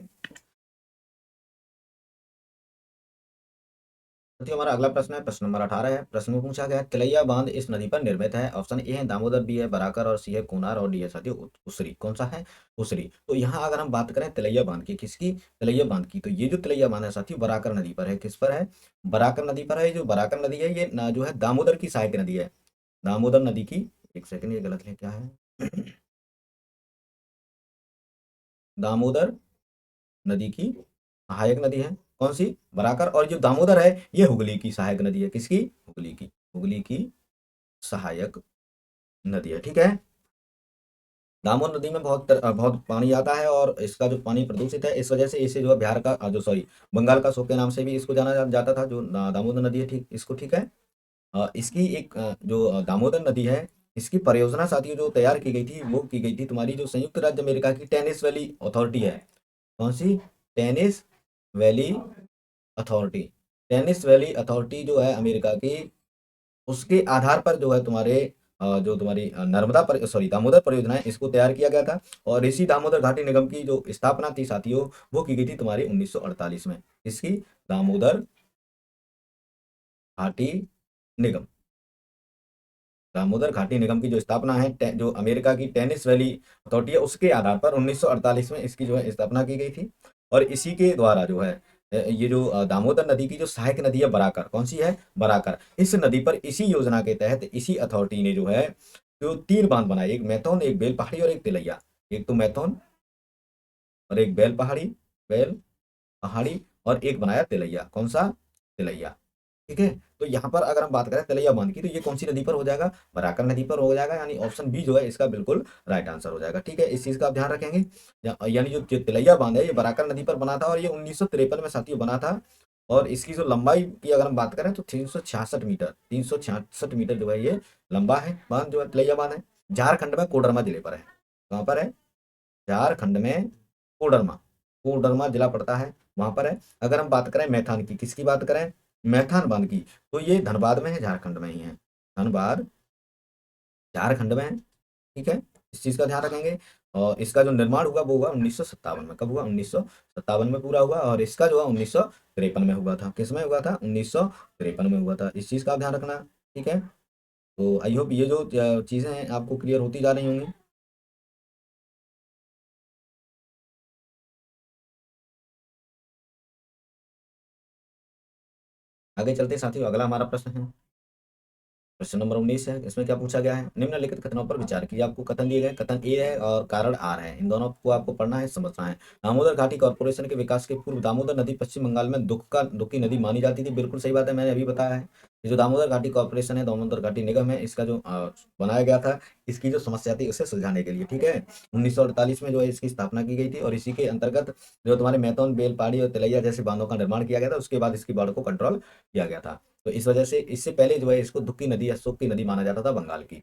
तो हमारा अगला प्रश्न है, प्रश्न नंबर 18 है। प्रश्न में पूछा गया है, तिलैया बांध इस नदी पर निर्मित है। ऑप्शन ए है दामोदर, बी है बराकर, और सी है कोनार, और डी है साथियों उसरी। कौन सा है? उसरी। तो यहाँ अगर हम बात करें तिलैया बांध की, किसकी? तिलैया बांध की, तो ये जो तिलैया बांध है साथियों बराकर नदी पर है। किस पर है? बराकर नदी पर है। ये जो बराकर नदी है ये जो है दामोदर की सहायक नदी है। दामोदर नदी की, एक सेकंड ये गलत है क्या है दामोदर नदी की सहायक नदी है। कौन सी? बराकर। और जो दामोदर है ये हुगली की सहायक नदी है। किसकी? हुगली की। हुगली की सहायक नदी है। ठीक है, दामोदर नदी में बहुत पानी आता है, और इसका जो पानी प्रदूषित है, इस वजह से इसे जो है बिहार का जो सॉरी बंगाल का शोक के नाम से भी इसको जाना जाता था, जो दामोदर नदी है। ठीक, इसको ठीक है। इसकी एक जो दामोदर नदी है, इसकी परियोजना साथियों जो तैयार की गई थी वो की गई थी तुम्हारी जो संयुक्त राज्य अमेरिका की टेनिस वैली अथॉरिटी है। कौन सी? Tennessee Valley Authority. Tennessee Valley Authority जो है अमेरिका की, उसके आधार पर जो है तुम्हारे जो तुम्हारी नर्मदा पर सॉरी दामोदर परियोजना है, इसको तैयार किया गया था। और ऋषि दामोदर घाटी निगम की जो स्थापना थी साथियों, वो की गई थी तुम्हारी 1948 में। इसकी दामोदर घाटी निगम, दामोदर घाटी निगम की जो स्थापना है, जो अमेरिका की टेनिस वैली अथॉरिटी है, उसके आधार पर 1948 में इसकी जो है स्थापना की गई थी। और इसी के द्वारा जो है ये जो दामोदर नदी की जो सहायक नदी है बराकर, कौन सी है? बराकर। इस नदी पर इसी योजना के तहत इसी अथॉरिटी ने जो है जो 3 बांध बनाए, एक मैथौन, एक बेल पहाड़ी, और एक तिलैया। एक तो मैथौन और एक बेल पहाड़ी, बेल पहाड़ी, और एक बनाया तिलैया। कौन सा? तिलैया। ठीक है, तो यहाँ पर अगर हम बात करें तिलैया बांध की, तो ये कौन सी नदी पर हो जाएगा? बराकर नदी पर हो जाएगा, यानी ऑप्शन बी जो है इसका बिल्कुल राइट आंसर हो जाएगा। ठीक है, इस चीज का आप ध्यान रखेंगे। यानी जो तिलैया बांध है ये बराकर नदी पर बना था, और ये 1953 में साथियों बना था। और इसकी जो लंबाई की अगर हम बात करें तो 366 मीटर, 366 मीटर जो है ये लंबा है बांध, जो है तिलैया बांध है। झारखंड में कोडरमा जिले पर है। कहाँ पर है? झारखंड में कोडरमा, कोडरमा जिला पड़ता है, वहां पर है। अगर हम बात करें मैथान की, किसकी बात करें? मैथान बांध की, तो ये धनबाद में है, झारखंड में ही है। धनबाद झारखंड में है। ठीक है, इस चीज का ध्यान रखेंगे। और इसका जो निर्माण हुआ वो हुआ 1957 में। कब हुआ? 1957 में पूरा हुआ। और इसका जो है 1953 में हुआ था। किस में हुआ था? 1953 में हुआ था। इस चीज का ध्यान रखना। ठीक है, तो आई होप ये जो चीजें हैं आपको क्लियर होती जा रही होंगी। आगे चलते साथियों, अगला हमारा प्रश्न है, प्रश्न नंबर 19 है। इसमें क्या पूछा गया है? निम्नलिखित कथनों पर विचार कीजिए। आपको कथन दिए गए, कथन ए है और कारण आर है। इन दोनों को आपको पढ़ना है, समझना है। दामोदर घाटी कॉर्पोरेशन के विकास के पूर्व दामोदर नदी पश्चिम बंगाल में दुख की नदी मानी जाती थी। बिल्कुल सही बात है, मैंने अभी बताया है। ये जो दामोदर घाटी कॉर्पोरेशन है, दामोदर घाटी निगम है, इसका जो बनाया गया था, इसकी जो समस्या थी उसे सुलझाने के लिए। ठीक है, 1948 में जो है इसकी स्थापना की गई थी, और इसी के अंतर्गत जो तुम्हारे मैथौन, बेलपाड़ी और तिलैया जैसे बांधों का निर्माण किया गया था। उसके बाद इसकी बाढ़ को कंट्रोल किया गया था। तो इस वजह से इससे पहले जो है इसको दुख की नदी या शोक की नदी माना जाता था बंगाल की।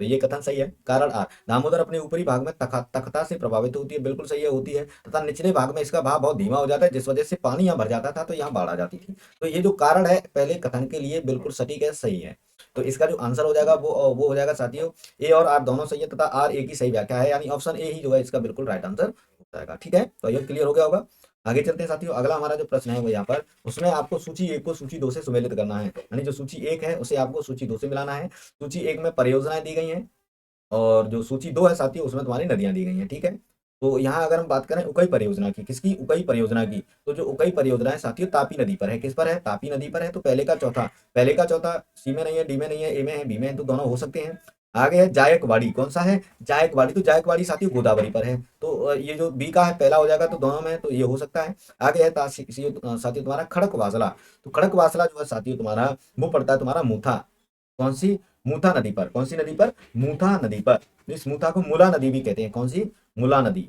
तो ये कथन सही है। कारण आर, दामोदर अपने ऊपरी भाग में तख्ता से प्रभावित होती है। बिल्कुल सही है, होती है। तथा निचले भाग में इसका बहाव बहुत धीमा हो जाता है, जिस वजह से पानी यहाँ भर जाता था तो यहाँ बाढ़ आ जाती थी। तो ये जो कारण है पहले कथन के लिए बिल्कुल सटीक है, सही है। तो इसका जो आंसर हो जाएगा वो हो जाएगा साथियों, ए और आर दोनों सही है, तथा आर ए की सही व्याख्या है, यानी ऑप्शन ए ही जो है इसका बिल्कुल राइट आंसर हो जाएगा। ठीक है, तो ये क्लियर हो गया होगा। आगे चलते हैं साथियों, अगला हमारा जो प्रश्न है वो यहाँ पर, उसमें आपको सूची एक को सूची दो से सुमेलित करना है। यानी जो सूची एक है उसे आपको सूची दो से मिलाना है। सूची एक में परियोजनाएं दी गई हैं, और जो सूची दो है साथियों उसमें तुम्हारी नदियां दी गई हैं। ठीक है, तो यहाँ अगर हम बात करें उकई परियोजना की, किसकी? उकई परियोजना की। तो जो उकई परियोजना है साथियों तापी नदी पर है। किस पर है? तापी नदी पर है। तो पहले का चौथा सी में नहीं है, डी में नहीं है, ए में है, बी में है, तो दोनों हो सकते हैं। आगे है जायकवाड़ी। कौन सा है? जायकवाड़ी। तो जायकवाड़ी साथियों गोदावरी पर है। तो ये जो बी का है पहला हो जाएगा, तो दोनों में तो ये हो सकता है। आगे है साथियों तुम्हारा खड़कवासला। तो खड़कवासला जो है साथियों तुम्हारा वो पड़ता है तुम्हारा मूथा। कौन सी? मूथा नदी पर। कौन सी नदी पर? मूथा नदी पर। इस मूथा को मुला नदी भी कहते हैं। कौन सी? मुला नदी।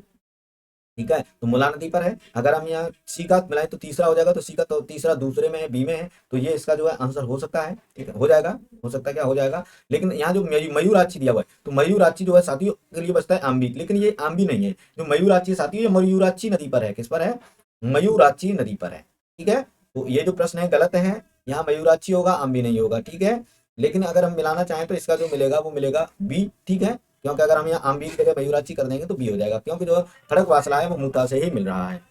ठीक है, तो मुला नदी पर है। अगर हम यहाँ सी का मिलाएं तो तीसरा हो जाएगा, तो सी का तो तीसरा दूसरे में है, बी में है। तो ये इसका जो है आंसर हो सकता है। ठीक है, हो जाएगा, हो सकता है, क्या हो जाएगा। लेकिन यहाँ जो मयूराक्षी दिया हुआ है, तो मयूराक्षी जो है साथियों के लिए बचता है आम्बी, लेकिन ये आम्बी नहीं है। जो मयूराक्षी साथियों ये मयूराक्षी नदी पर है। किस पर है? मयूराक्षी नदी पर है। ठीक है, तो ये जो प्रश्न है गलत है, यहाँ मयूराक्षी होगा, आम्बी नहीं होगा। ठीक है, लेकिन अगर हम मिलाना चाहें तो इसका जो मिलेगा वो मिलेगा बी। ठीक है, क्योंकि अगर हम यहाँ आम्बी की जगह मयूराक्षी कर देंगे तो बी हो जाएगा, क्योंकि जो खड़क वासला है वो मूता से ही मिल रहा है।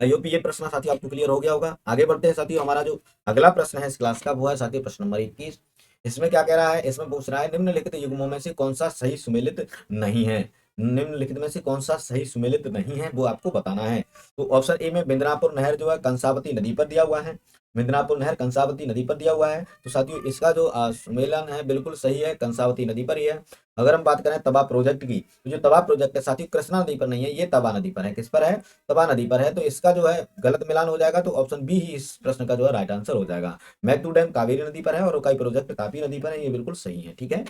आई होप ये प्रश्न साथियों आपको क्लियर हो गया होगा। आगे बढ़ते हैं साथियों, हमारा जो अगला प्रश्न है इस क्लास का वो है साथियों प्रश्न नंबर 21। इसमें क्या कह रहा है, इसमें पूछ रहा है निम्नलिखित युग्मों में से कौन सा सही सुमेलित नहीं है। निम्नलिखित में से कौन सा सही सुमेलित नहीं है वो आपको बताना है। तो ऑप्शन ए में बिंद्रापुर नहर जो है कंसावती नदी पर दिया हुआ है। बिंद्रापुर नहर कंसावती नदी पर दिया हुआ है, तो साथियों इसका जो सुमेलन है बिल्कुल सही है, कंसावती नदी पर ही है। अगर हम बात करें तवा प्रोजेक्ट की, तो जो तवा प्रोजेक्ट है साथियों कृष्णा नदी पर नहीं है, ये तवा नदी पर है। किस पर है, तवा नदी पर है। तो इसका जो है गलत मिलान हो जाएगा, तो ऑप्शन बी ही इस प्रश्न का जो है राइट आंसर हो जाएगा। मैथ्यू डैम कावेरी नदी पर है और उकाई प्रोजेक्ट तापी नदी पर है, ये बिल्कुल सही है। ठीक है,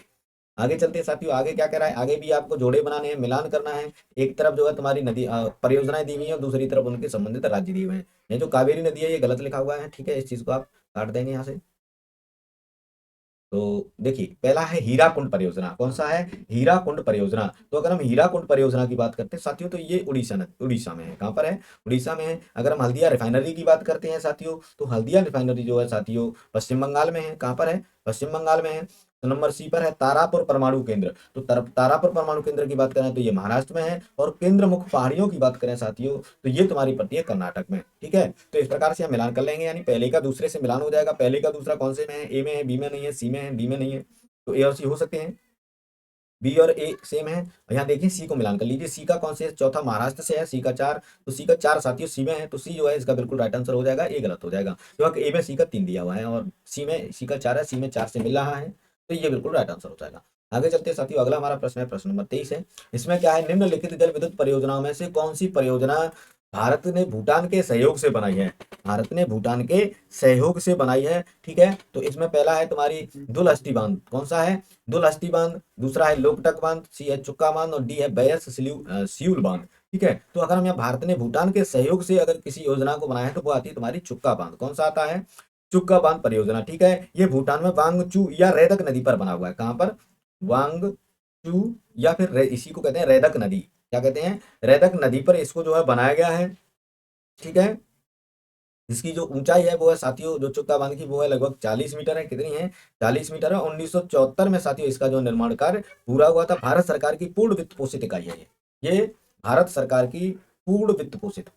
आगे चलते हैं साथियों, आगे क्या कह रहा है, आगे भी आपको जोड़े बनाने हैं, मिलान करना है। एक तरफ जो है तुम्हारी नदी परियोजनाएं दी हुई है और दूसरी तरफ उनके संबंधित राज्य दिए हुए हैं। ये जो कावेरी नदी है ये गलत लिखा हुआ है, ठीक है, इस चीज को आप काट देंगे यहाँ से। तो देखिए पहला है हीराकुंड परियोजना, कौन सा है, हीराकुंड परियोजना। तो अगर हम हीराकुंड परियोजना की बात करते हैं साथियों, तो ये उड़ीसा में है। कहाँ पर है, उड़ीसा में है। अगर हम हल्दिया रिफाइनरी की बात करते हैं साथियों, तो हल्दिया रिफाइनरी जो है साथियों पश्चिम बंगाल में है। कहाँ पर है, पश्चिम बंगाल में है। तो नंबर सी पर है तारापुर परमाणु केंद्र। तो तारापुर परमाणु केंद्र की बात करें तो ये महाराष्ट्र में है। और केंद्रमुख पहाड़ियों की बात करें साथियों, तो ये तुम्हारी पड़ती है कर्नाटक में। ठीक है, तो इस प्रकार से हम मिलान कर लेंगे, यानी पहले का दूसरे से मिलान हो जाएगा। पहले का दूसरा कौन से में है, ए में है, बी में नहीं है, सी में है, डी में नहीं है। तो ए और सी हो सकते हैं, बी और ए सेम है। और यहाँ देखिए सी को मिलान कर लीजिए, सी का कौन से चौथा महाराष्ट्र से है, सी का 4, तो सी का 4 साथियों सी में है, तो सी जो है इसका बिल्कुल राइट आंसर हो जाएगा। ए गलत हो जाएगा, क्योंकि ए में सी का 3 दिया हुआ है और सी में सी का 4 है, सी में 4 से मिल रहा है, तो ये बिल्कुल राइट आंसर हो जाएगा। आगे चलते हैं साथियों, अगला हमारा प्रश्न है प्रश्न नंबर 23 है। इसमें क्या है, निम्नलिखित जल विद्युत परियोजनाओं में से कौन सी परियोजना भारत ने भूटान के सहयोग से बनाई है। भारत ने भूटान के सहयोग से बनाई है, ठीक है। तो इसमें पहला है तुम्हारी दुलहस्ती बांध, कौन सा है, दुलहस्ती बांध। दूसरा है लोकटक बांध, सी है चुक्का बांध और डी है बेयस सियूल बांध। ठीक है, तो अगर हम यहाँ भारत ने भूटान के सहयोग से अगर किसी योजना को बनाया है तो वो आती है तुम्हारी चुक्का बांध। कौन सा आता है, चुक्का बांध परियोजना। ठीक है, ये भूटान में वांगचू या रेदक नदी पर बना हुआ है। कहाँ पर, वांगचू या फिर इसी को कहते हैं रेदक नदी, क्या कहते हैं, रेदक नदी पर इसको जो है बनाया गया है। ठीक है, इसकी जो ऊंचाई है वो है साथियों, जो चुक्का बांध की वो है लगभग 40 मीटर है। कितनी है, 40 मीटर है। 1974 में साथियों इसका जो निर्माण कार्य पूरा हुआ था। भारत सरकार की पूर्ण वित्त पोषित इकाई है ये भारत सरकार की पूर्ण वित्त पोषित,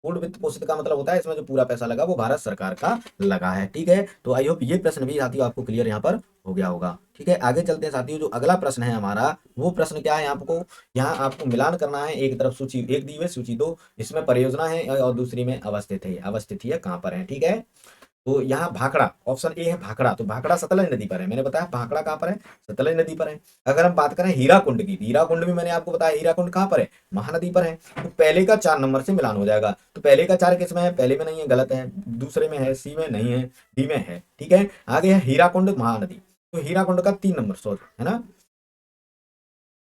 पूर्ण वित्त पोषित का मतलब होता है इसमें जो पूरा पैसा लगा वो भारत सरकार का लगा है। ठीक है, तो आई होप ये प्रश्न भी साथियों आपको क्लियर यहाँ पर हो गया होगा। ठीक है, आगे चलते हैं साथियों, जो अगला प्रश्न है हमारा वो प्रश्न क्या है, आपको यहाँ आपको मिलान करना है। एक तरफ सूची एक दी हुई है, सूची दो, इसमें परियोजना है और दूसरी में अवस्थित है, अवस्थित ही है कहाँ पर है। ठीक है, तो यहाँ भाखड़ा, ऑप्शन ए है भाखड़ा। तो भाखड़ा सतलज नदी पर है, मैंने बताया भाखड़ा कहाँ पर है, सतलज नदी पर है। अगर हम बात करें हीराकुंड की, हीराकुंड भी मैंने आपको बताया हीराकुंड कहाँ पर है, महानदी पर है। तो पहले का 4 नंबर से मिलान हो जाएगा। तो पहले का 4 किस में है, पहले में नहीं है, गलत है। दूसरे में है, सी में नहीं है, डी में है। ठीक है, आगे है हीराकुंड महानदी। तो हीराकुंड का 3 नंबर सॉरी है ना,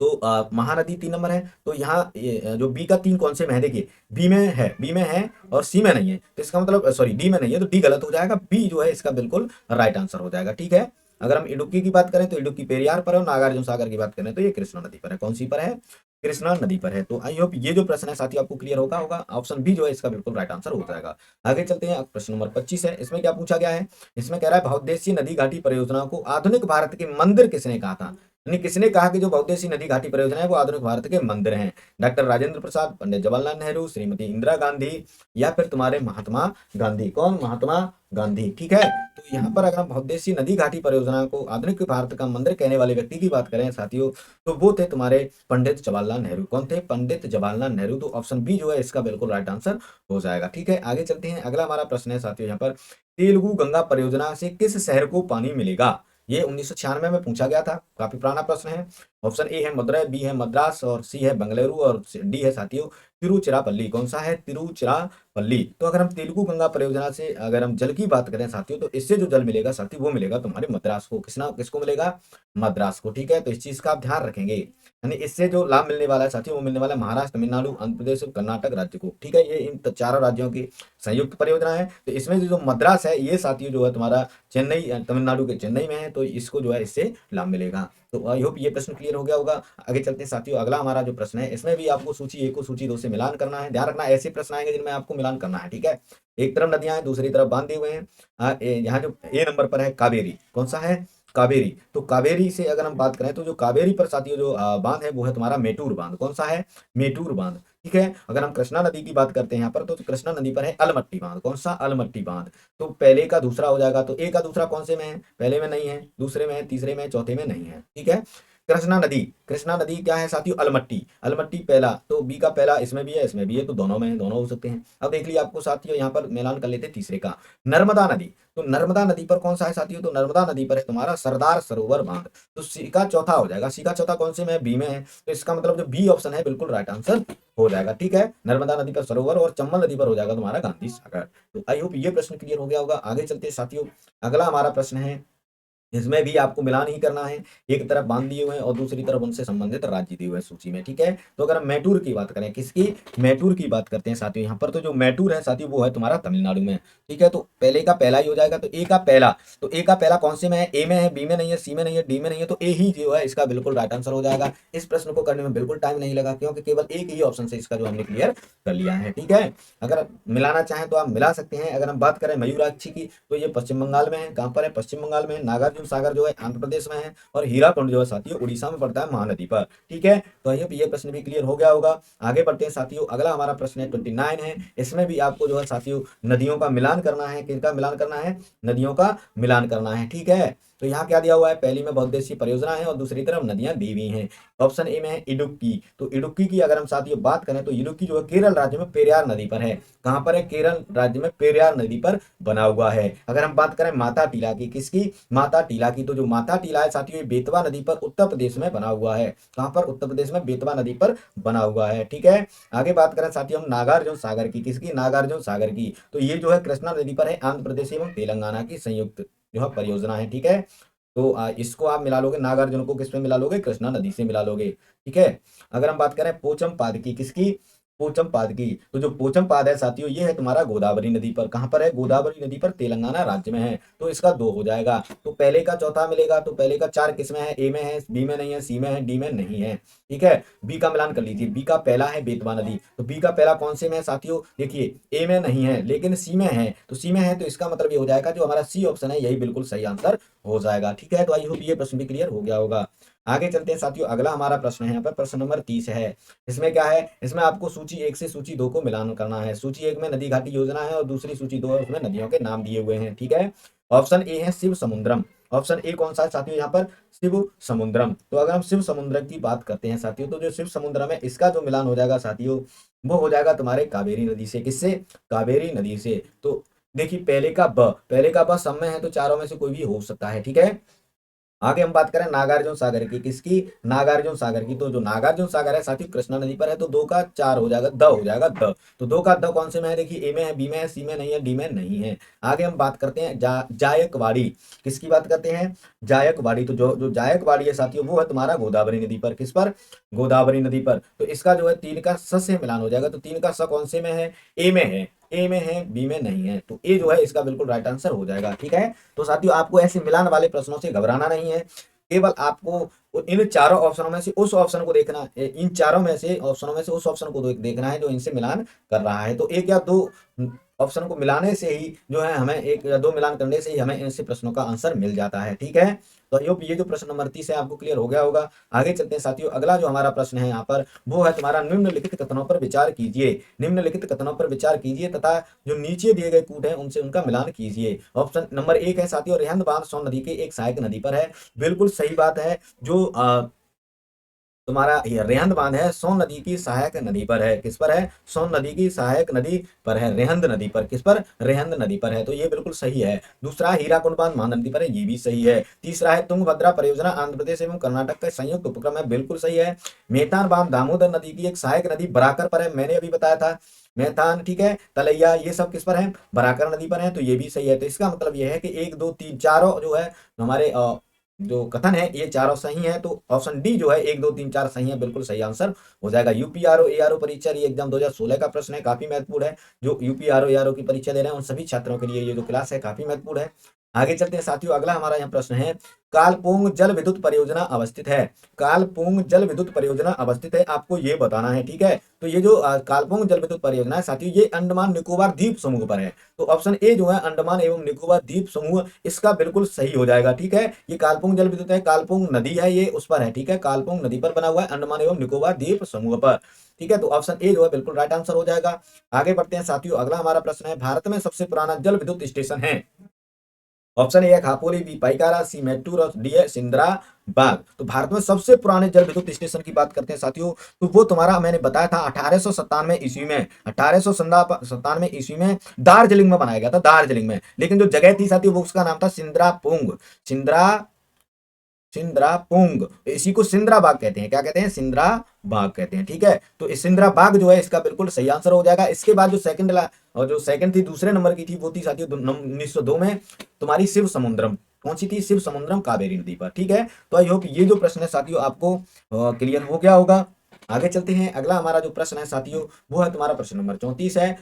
तो महानदी 3 नंबर है। तो यहाँ जो बी का 3 कौन से में है, देखिए बी में है, बी में है और सी में नहीं है। तो इसका मतलब सॉरी डी में नहीं है, तो डी गलत हो जाएगा, बी जो है इसका बिल्कुल राइट आंसर हो जाएगा। ठीक है, अगर हम इडुक्की की बात करें तो इडुक्की पेरियार पर है, और नागार्जुन सागर की बात करें तो ये कृष्णा नदी पर है। कौन सी पर है, कृष्णा नदी पर है। तो आई होप ये जो प्रश्न है साथियों आपको क्लियर होगा ऑप्शन बी जो है इसका बिल्कुल राइट आंसर हो जाएगा। आगे चलते हैं, प्रश्न नंबर 25 है। इसमें क्या पूछा गया है, इसमें कह रहा है बहुउद्देशीय नदी घाटी परियोजना को आधुनिक भारत के मंदिर किसने कहा था। यानी किसने कहा कि जो बहुउद्देशीय नदी घाटी परियोजना है वो आधुनिक भारत के मंदिर हैं। डॉक्टर राजेंद्र प्रसाद, पंडित जवाहरलाल नेहरू, श्रीमती इंदिरा गांधी या फिर तुम्हारे महात्मा गांधी। कौन, महात्मा गांधी। ठीक है, तो यहाँ पर अगर हम बहुउद्देशीय नदी घाटी परियोजना को आधुनिक भारत का मंदिर कहने वाले व्यक्ति की बात करें साथियों, तो वो थे तुम्हारे पंडित जवाहरलाल नेहरू। कौन थे, पंडित जवाहरलाल नेहरू। तो ऑप्शन बी जो है इसका बिल्कुल राइट आंसर हो जाएगा। ठीक है, आगे चलते हैं, अगला हमारा प्रश्न है साथियों यहाँ पर, तेलुगु गंगा परियोजना से किस शहर को पानी मिलेगा। ये 1996 में पूछा गया था, काफी पुराना प्रश्न है। ऑप्शन ए है मदुरई, बी है मद्रास और सी है बेंगलुरु और डी है साथियों तिरुचिरापल्ली। कौन सा है, तिरुचिरापल्ली। तो अगर हम तेलुगु गंगा परियोजना से अगर हम जल की बात करें साथियों, तो इससे जो जल मिलेगा साथियों वो मिलेगा तुम्हारे मद्रास को। किसको मिलेगा, मद्रास को। ठीक है, तो इस चीज का आप ध्यान रखेंगे, यानी इससे जो लाभ मिलने वाला है साथियों वो मिलने वाला है महाराष्ट्र, तमिलनाडु, आंध्र प्रदेश और कर्नाटक राज्य को। ठीक है, ये इन चारों राज्यों की संयुक्त परियोजना है। तो इसमें जो मद्रास है ये साथियों जो है तुम्हारा चेन्नई, तमिलनाडु के चेन्नई में है, तो इसको जो है इससे लाभ मिलेगा। तो आई होप ये प्रश्न क्लियर हो गया होगा। आगे चलते हैं साथियों, अगला हमारा जो प्रश्न है इसमें भी आपको सूची 1 को सूची 2 से मिलान करना है। ध्यान रखना ऐसे प्रश्न आएंगे जिनमें आपको मिलान करना है। ठीक है, एक तरफ नदियां हैं दूसरी तरफ बांध दिए हुए हैं। यहाँ जो ए नंबर पर है कावेरी, कौन सा है, कावेरी। तो कावेरी से अगर हम बात करें तो जो कावेरी पर साथियों जो बांध है वो है तुम्हारा मेटूर बांध। कौन सा है? मेटूर बांध। ठीक है। अगर हम कृष्णा नदी की बात करते हैं यहाँ पर तो कृष्णा नदी पर है अलमट्टी बांध। कौन सा? अलमट्टी बांध। तो पहले का दूसरा हो जाएगा, तो ए का दूसरा कौन से में है? पहले में नहीं है, दूसरे में है, तीसरे में है, चौथे में नहीं है। ठीक है। कृष्णा नदी, कृष्णा नदी क्या है साथियों? अलमट्टी। अलमट्टी पहला, तो बी का पहला इसमें भी है, इसमें भी है, तो दोनों में है, दोनों हो सकते हैं। अब देख लिया आपको साथियों, यहाँ पर मिलान कर लेते हैं तीसरे का। नर्मदा नदी, तो नर्मदा नदी पर कौन सा है साथियों? तो नर्मदा नदी पर है तुम्हारा सरदार सरोवर बांध। तो सी का चौथा हो जाएगा। सी का चौथा कौन से में है? बी में है। तो इसका मतलब जो बी ऑप्शन है बिल्कुल राइट आंसर हो जाएगा। ठीक है। नर्मदा नदी पर सरोवर और चंबल नदी पर हो जाएगा तुम्हारा गांधी सागर। तो आई होप ये प्रश्न क्लियर हो गया होगा। आगे चलते हैं साथियों, अगला हमारा प्रश्न है, इसमें भी आपको मिलान ही करना है। एक तरफ बांध दिए हुए हैं और दूसरी तरफ उनसे संबंधित राज्य दिए हुए हैं सूची में। ठीक है। तो अगर हम मैटूर की बात करें, किसकी? मैटूर की बात करते हैं साथियों यहाँ पर। तो जो मैटूर है साथियों वो है तुम्हारा तमिलनाडु में। ठीक है। तो पहले का पहला ही हो जाएगा। तो ए का पहला, तो ए का पहला कौन से में है? ए में है, बी में नहीं है, सी में नहीं है, डी में नहीं है, तो ए ही जो है इसका बिल्कुल राइट आंसर हो जाएगा। इस प्रश्न को करने में बिल्कुल टाइम नहीं लगा, क्योंकि केवल एक ही ऑप्शन से इसका जो हमने क्लियर कर लिया है। ठीक है। अगर मिलाना चाहें तो आप मिला सकते हैं। अगर हम बात करें मयूराक्षी की, तो ये पश्चिम बंगाल में है। कहाँ पर है? पश्चिम बंगाल में। नागार्जुन सागर जो है आंध्र प्रदेश में है। और हीराकुंड जो है साथियों उड़ीसा में पड़ता है महानदी पर। ठीक है। तो ये प्रश्न भी क्लियर हो गया होगा। आगे बढ़ते हैं साथियों, अगला हमारा प्रश्न है 29 है। इसमें भी आपको जो है साथियों नदियों का मिलान करना है। किनका मिलान करना है? नदियों का मिलान करना है। ठीक है। तो यहाँ क्या दिया हुआ है? पहली में बहुउद्देशीय परियोजना है और दूसरी तरफ नदियां दी हुई हैं। ऑप्शन ए में है इडुक्की। तो इडुक्की की अगर हम साथियों बात करें तो इडुक्की जो है केरल राज्य में पेरियार नदी पर है। कहाँ पर है? केरल राज्य में पेरियार नदी पर बना हुआ है। अगर हम बात करें माता टीला की, किसकी? माता टीला की। तो जो माता टीला है साथियों ये बेतवा नदी पर उत्तर प्रदेश में बना हुआ है। कहाँ पर? उत्तर प्रदेश में बेतवा नदी पर बना हुआ है। ठीक है। आगे बात करें साथियों हम नागार्जुन सागर की, किसकी? नागार्जुन सागर की। तो ये जो है कृष्णा नदी पर है, आंध्र प्रदेश एवं तेलंगाना की संयुक्त जो है परियोजना है। ठीक है। तो इसको आप मिला लोगे, नागार्जुन को किस में मिला लोगे? कृष्णा नदी से मिला लोगे। ठीक है। अगर हम बात करें पोचम पाद की, किसकी? पोचम पाद की। तो जो पोचम पाद है साथियों ये है तुम्हारा गोदावरी नदी पर। कहां पर है? गोदावरी नदी पर तेलंगाना राज्य में है। तो इसका दो हो जाएगा। तो पहले का चौथा मिलेगा। तो पहले का चार किस में है? ए में है, बी में नहीं है, सी में है, डी में नहीं है। ठीक है। बी का मिलान कर लीजिए। बी का पहला है बेतवा नदी। तो बी का पहला कौन से में है साथियों? देखिए ए में नहीं है लेकिन सी में है। तो सी में है तो इसका मतलब ये हो जाएगा जो हमारा सी ऑप्शन है यही बिल्कुल सही आंसर हो जाएगा। ठीक है। तो आई होप ये प्रश्न भी क्लियर हो गया होगा। आगे चलते हैं साथियों, अगला हमारा प्रश्न है यहाँ पर प्रश्न नंबर 30 है। इसमें क्या है? इसमें आपको सूची 1 से सूची 2 को मिलान करना है। सूची 1 में नदी घाटी योजना है और दूसरी सूची 2 है उसमें नदियों के नाम दिए हुए हैं। ठीक है। ऑप्शन ए है शिव समुद्रम। ऑप्शन ए कौन सा है साथियों यहाँ पर? शिव समुद्रम। तो अगर हम शिव समुद्रम की बात करते हैं साथियों तो जो शिव समुद्रम है इसका जो मिलान हो जाएगा साथियों वो हो जाएगा तुम्हारे कावेरी नदी से। किससे? कावेरी नदी से। तो देखिए पहले का ब सब में है तो चारों में से कोई भी हो सकता है। ठीक है। आगे हम बात करें नागार्जुन सागर की, किसकी? नागार्जुन सागर की। तो जो नागार्जुन सागर है साथी कृष्णा नदी पर है तो दो का चार हो जाएगा, द हो जाएगा द। तो दो का द कौन से में है? देखिए ए में है, बी में है, सी में नहीं है, डी में नहीं है। आगे हम बात करते हैं जायकवाड़ी। किसकी बात करते हैं? जायकवाड़ी। तो जो जो जायकवाड़ी है साथियों वो है तुम्हारा गोदावरी नदी पर। किस पर? गोदावरी नदी पर। तो इसका जो है तीन का स से मिलान हो जाएगा। तो तीन का स कौन से में है? ए में है। ए में है, बी में नहीं है। तो ए जो है इसका बिल्कुल राइट आंसर हो जाएगा। ठीक है। तो साथियों आपको ऐसे मिलान वाले प्रश्नों से घबराना नहीं है। केवल आपको इन चारों ऑप्शनों में से उस ऑप्शन को देखना, इन चारों में से ऑप्शनों में से उस ऑप्शन को देखना है जो इनसे मिलान कर रहा है। तो एक या दो ऑप्शन को मिलाने से ही जो है हमें एक या दो मिलान करने से ही हमें इनसे प्रश्नों का आंसर मिल जाता है। ठीक है। तो ये जो प्रश्न नंबर 30 है आपको क्लियर हो गया होगा। आगे चलते हैं साथियों, अगला जो हमारा प्रश्न है यहाँ पर वो है तुम्हारा निम्नलिखित कथनों पर विचार कीजिए। निम्नलिखित कथनों पर विचार कीजिए तथा जो नीचे दिए गए कूट हैं उनसे उनका मिलान कीजिए। ऑप्शन नंबर 1 है साथियों रेहंद बांध सोन नदी के एक सहायक नदी पर है। बिल्कुल सही बात है। जो तुम्हारा ये रेहंद बांध है सोन नदी की सहायक नदी पर है। किस पर है? सोन नदी की सहायक नदी पर है, रेहंद नदी पर। किस पर? रेहंद नदी पर है। तो ये बिल्कुल सही है। दूसरा हीराकुंड बांध महानदी पर है, ये भी सही है। तीसरा है तुंगभद्रा परियोजना आंध्र प्रदेश एवं कर्नाटक का संयुक्त उपक्रम है, बिल्कुल सही है। मेहतान बांध दामोदर नदी की एक सहायक नदी बराकर पर है, मैंने अभी बताया था। मेहतान, ठीक है, तलैया, ये सब किस पर है? बराकर नदी पर है, तो ये भी सही है। तो इसका मतलब यह है कि एक दो तीन चारों जो है हमारे जो कथन है ये चारों सही है। तो ऑप्शन डी जो है एक दो तीन चार सही है, बिल्कुल सही आंसर हो जाएगा। यूपीआरओ एआरओ परीक्षा ये एग्जाम 2016 का प्रश्न है, काफी महत्वपूर्ण है। जो यूपीआरओ एआरओ की परीक्षा दे रहे हैं उन सभी छात्रों के लिए ये जो क्लास है काफी महत्वपूर्ण है। आगे चलते हैं साथियों, अगला हमारा यहाँ प्रश्न है, कालपोंग जल विद्युत परियोजना अवस्थित है। कालपोंग जल विद्युत परियोजना अवस्थित है, आपको ये बताना है, ठीक है। तो ये जो कालपोंग जल विद्युत परियोजना है साथियों, ये अंडमान निकोबार द्वीप समूह पर है। तो ऑप्शन ए जो है अंडमान एवं निकोबार द्वीप समूह, इसका बिल्कुल सही हो जाएगा, ठीक है। ये कालपोंग जल विद्युत है, कालपोंग नदी है, ये उस पर है, ठीक है। कालपोंग नदी पर बना हुआ है, अंडमान एवं निकोबार द्वीप समूह पर, ठीक है। तो ऑप्शन ए जो है बिल्कुल राइट आंसर हो जाएगा। आगे बढ़ते हैं साथियों, अगला हमारा प्रश्न है, भारत में सबसे पुराना जल विद्युत स्टेशन है। ऑप्शन ए है खापोली, बी पाइकारा, सी मेट्टूर और डी है सिंद्रा बाग। तो भारत में सबसे पुराने जल विद्युत स्टेशन की बात करते हैं साथियों, तो वो तुम्हारा मैंने बताया था 1897 ईस्वी में, 1897 ईस्वी में दार्जिलिंग में बनाया गया था, दार्जिलिंग में। लेकिन जो जगह थी साथियों वो उसका नाम था सिंद्रापुंग, सिंद्रा सिंद्रा पुंग। तो इसी को सिंद्रा बाग कहते हैं, क्या कहते हैं, सिंद्रा बाग कहते हैं, ठीक है। तो इस सिंद्रा बाग जो है इसका बिल्कुल सही आंसर हो जाएगा। इसके बाद जो सेकंड और जो सेकंड थी दूसरे नंबर की थी वो थी साथियों 1902 में तुम्हारी शिव समुद्रम। कौन सी थी, शिव समुद्रम कावेरी नदी पर, ठीक है। तो आई होप ये जो प्रश्न है साथियों आपको क्लियर हो गया होगा। आगे चलते हैं, अगला हमारा जो प्रश्न है साथियों वो है तुम्हारा प्रश्न नंबर 34 है।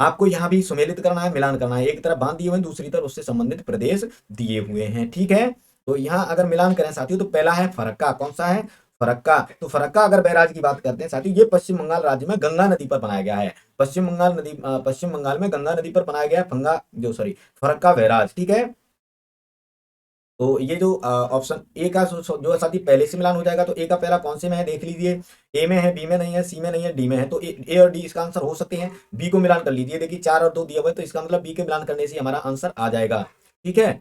आपको यहाँ भी सुमेलित करना है, मिलान करना है, एक तरफ बांध दिए हुए हैं, दूसरी तरफ उससे संबंधित प्रदेश दिए हुए हैं, ठीक है। तो यहाँ अगर मिलान करें साथियों तो पहला है फरक्का, कौन सा है, फरक्का। तो फरक्का अगर बैराज की बात करते हैं साथियों, ये पश्चिम बंगाल राज्य में गंगा नदी पर बनाया गया है। पश्चिम बंगाल में गंगा नदी पर बनाया गया है फरक्का बैराज, ठीक है। तो ये जो ऑप्शन ए का जो है साथी पहले से मिलान हो जाएगा। तो ए का पहला कौन से में है देख लीजिए, ए में है, बी में नहीं है, सी में नहीं है, डी में है। तो ए और डी इसका आंसर हो सकते हैं। बी को मिलान कर लीजिए, देखिए 4 और 2 दिया हुआ है, तो इसका मतलब बी के मिलान करने से हमारा आंसर आ जाएगा, ठीक है।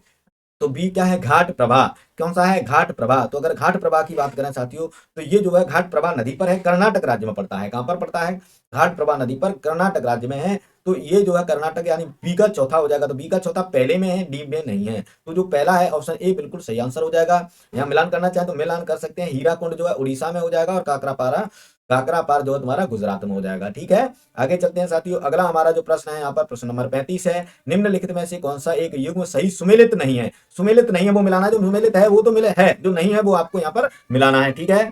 तो बी क्या है, घाट प्रभा। कौन सा है, घाट प्रभा। तो अगर घाट प्रभा की बात करें साथियों तो ये जो है घाट प्रभा नदी पर है, कर्नाटक राज्य में पड़ता है। कहां पर पड़ता है, घाट प्रभा नदी पर कर्नाटक राज्य में है। तो ये जो है कर्नाटक यानी बी का चौथा हो जाएगा। तो बी का चौथा पहले में है, डी में नहीं है। तो जो पहला है ऑप्शन ए बिल्कुल सही आंसर हो जाएगा। यहाँ मिलान करना चाहे तो मिलान कर सकते हैं। हीराकुंड जो है उड़ीसा में हो जाएगा और काकरापार जो है तुम्हारा गुजरात में हो जाएगा, ठीक है। आगे चलते हैं साथियों, अगला हमारा जो प्रश्न है यहाँ पर प्रश्न नंबर 35 है, निम्नलिखित में से कौन सा एक युग्म सही सुमेलित नहीं है। सुमेलित नहीं है वो मिलाना है, जो सुमेलित है वो तो मिले है, जो नहीं है वो आपको यहाँ पर मिलाना है, ठीक है।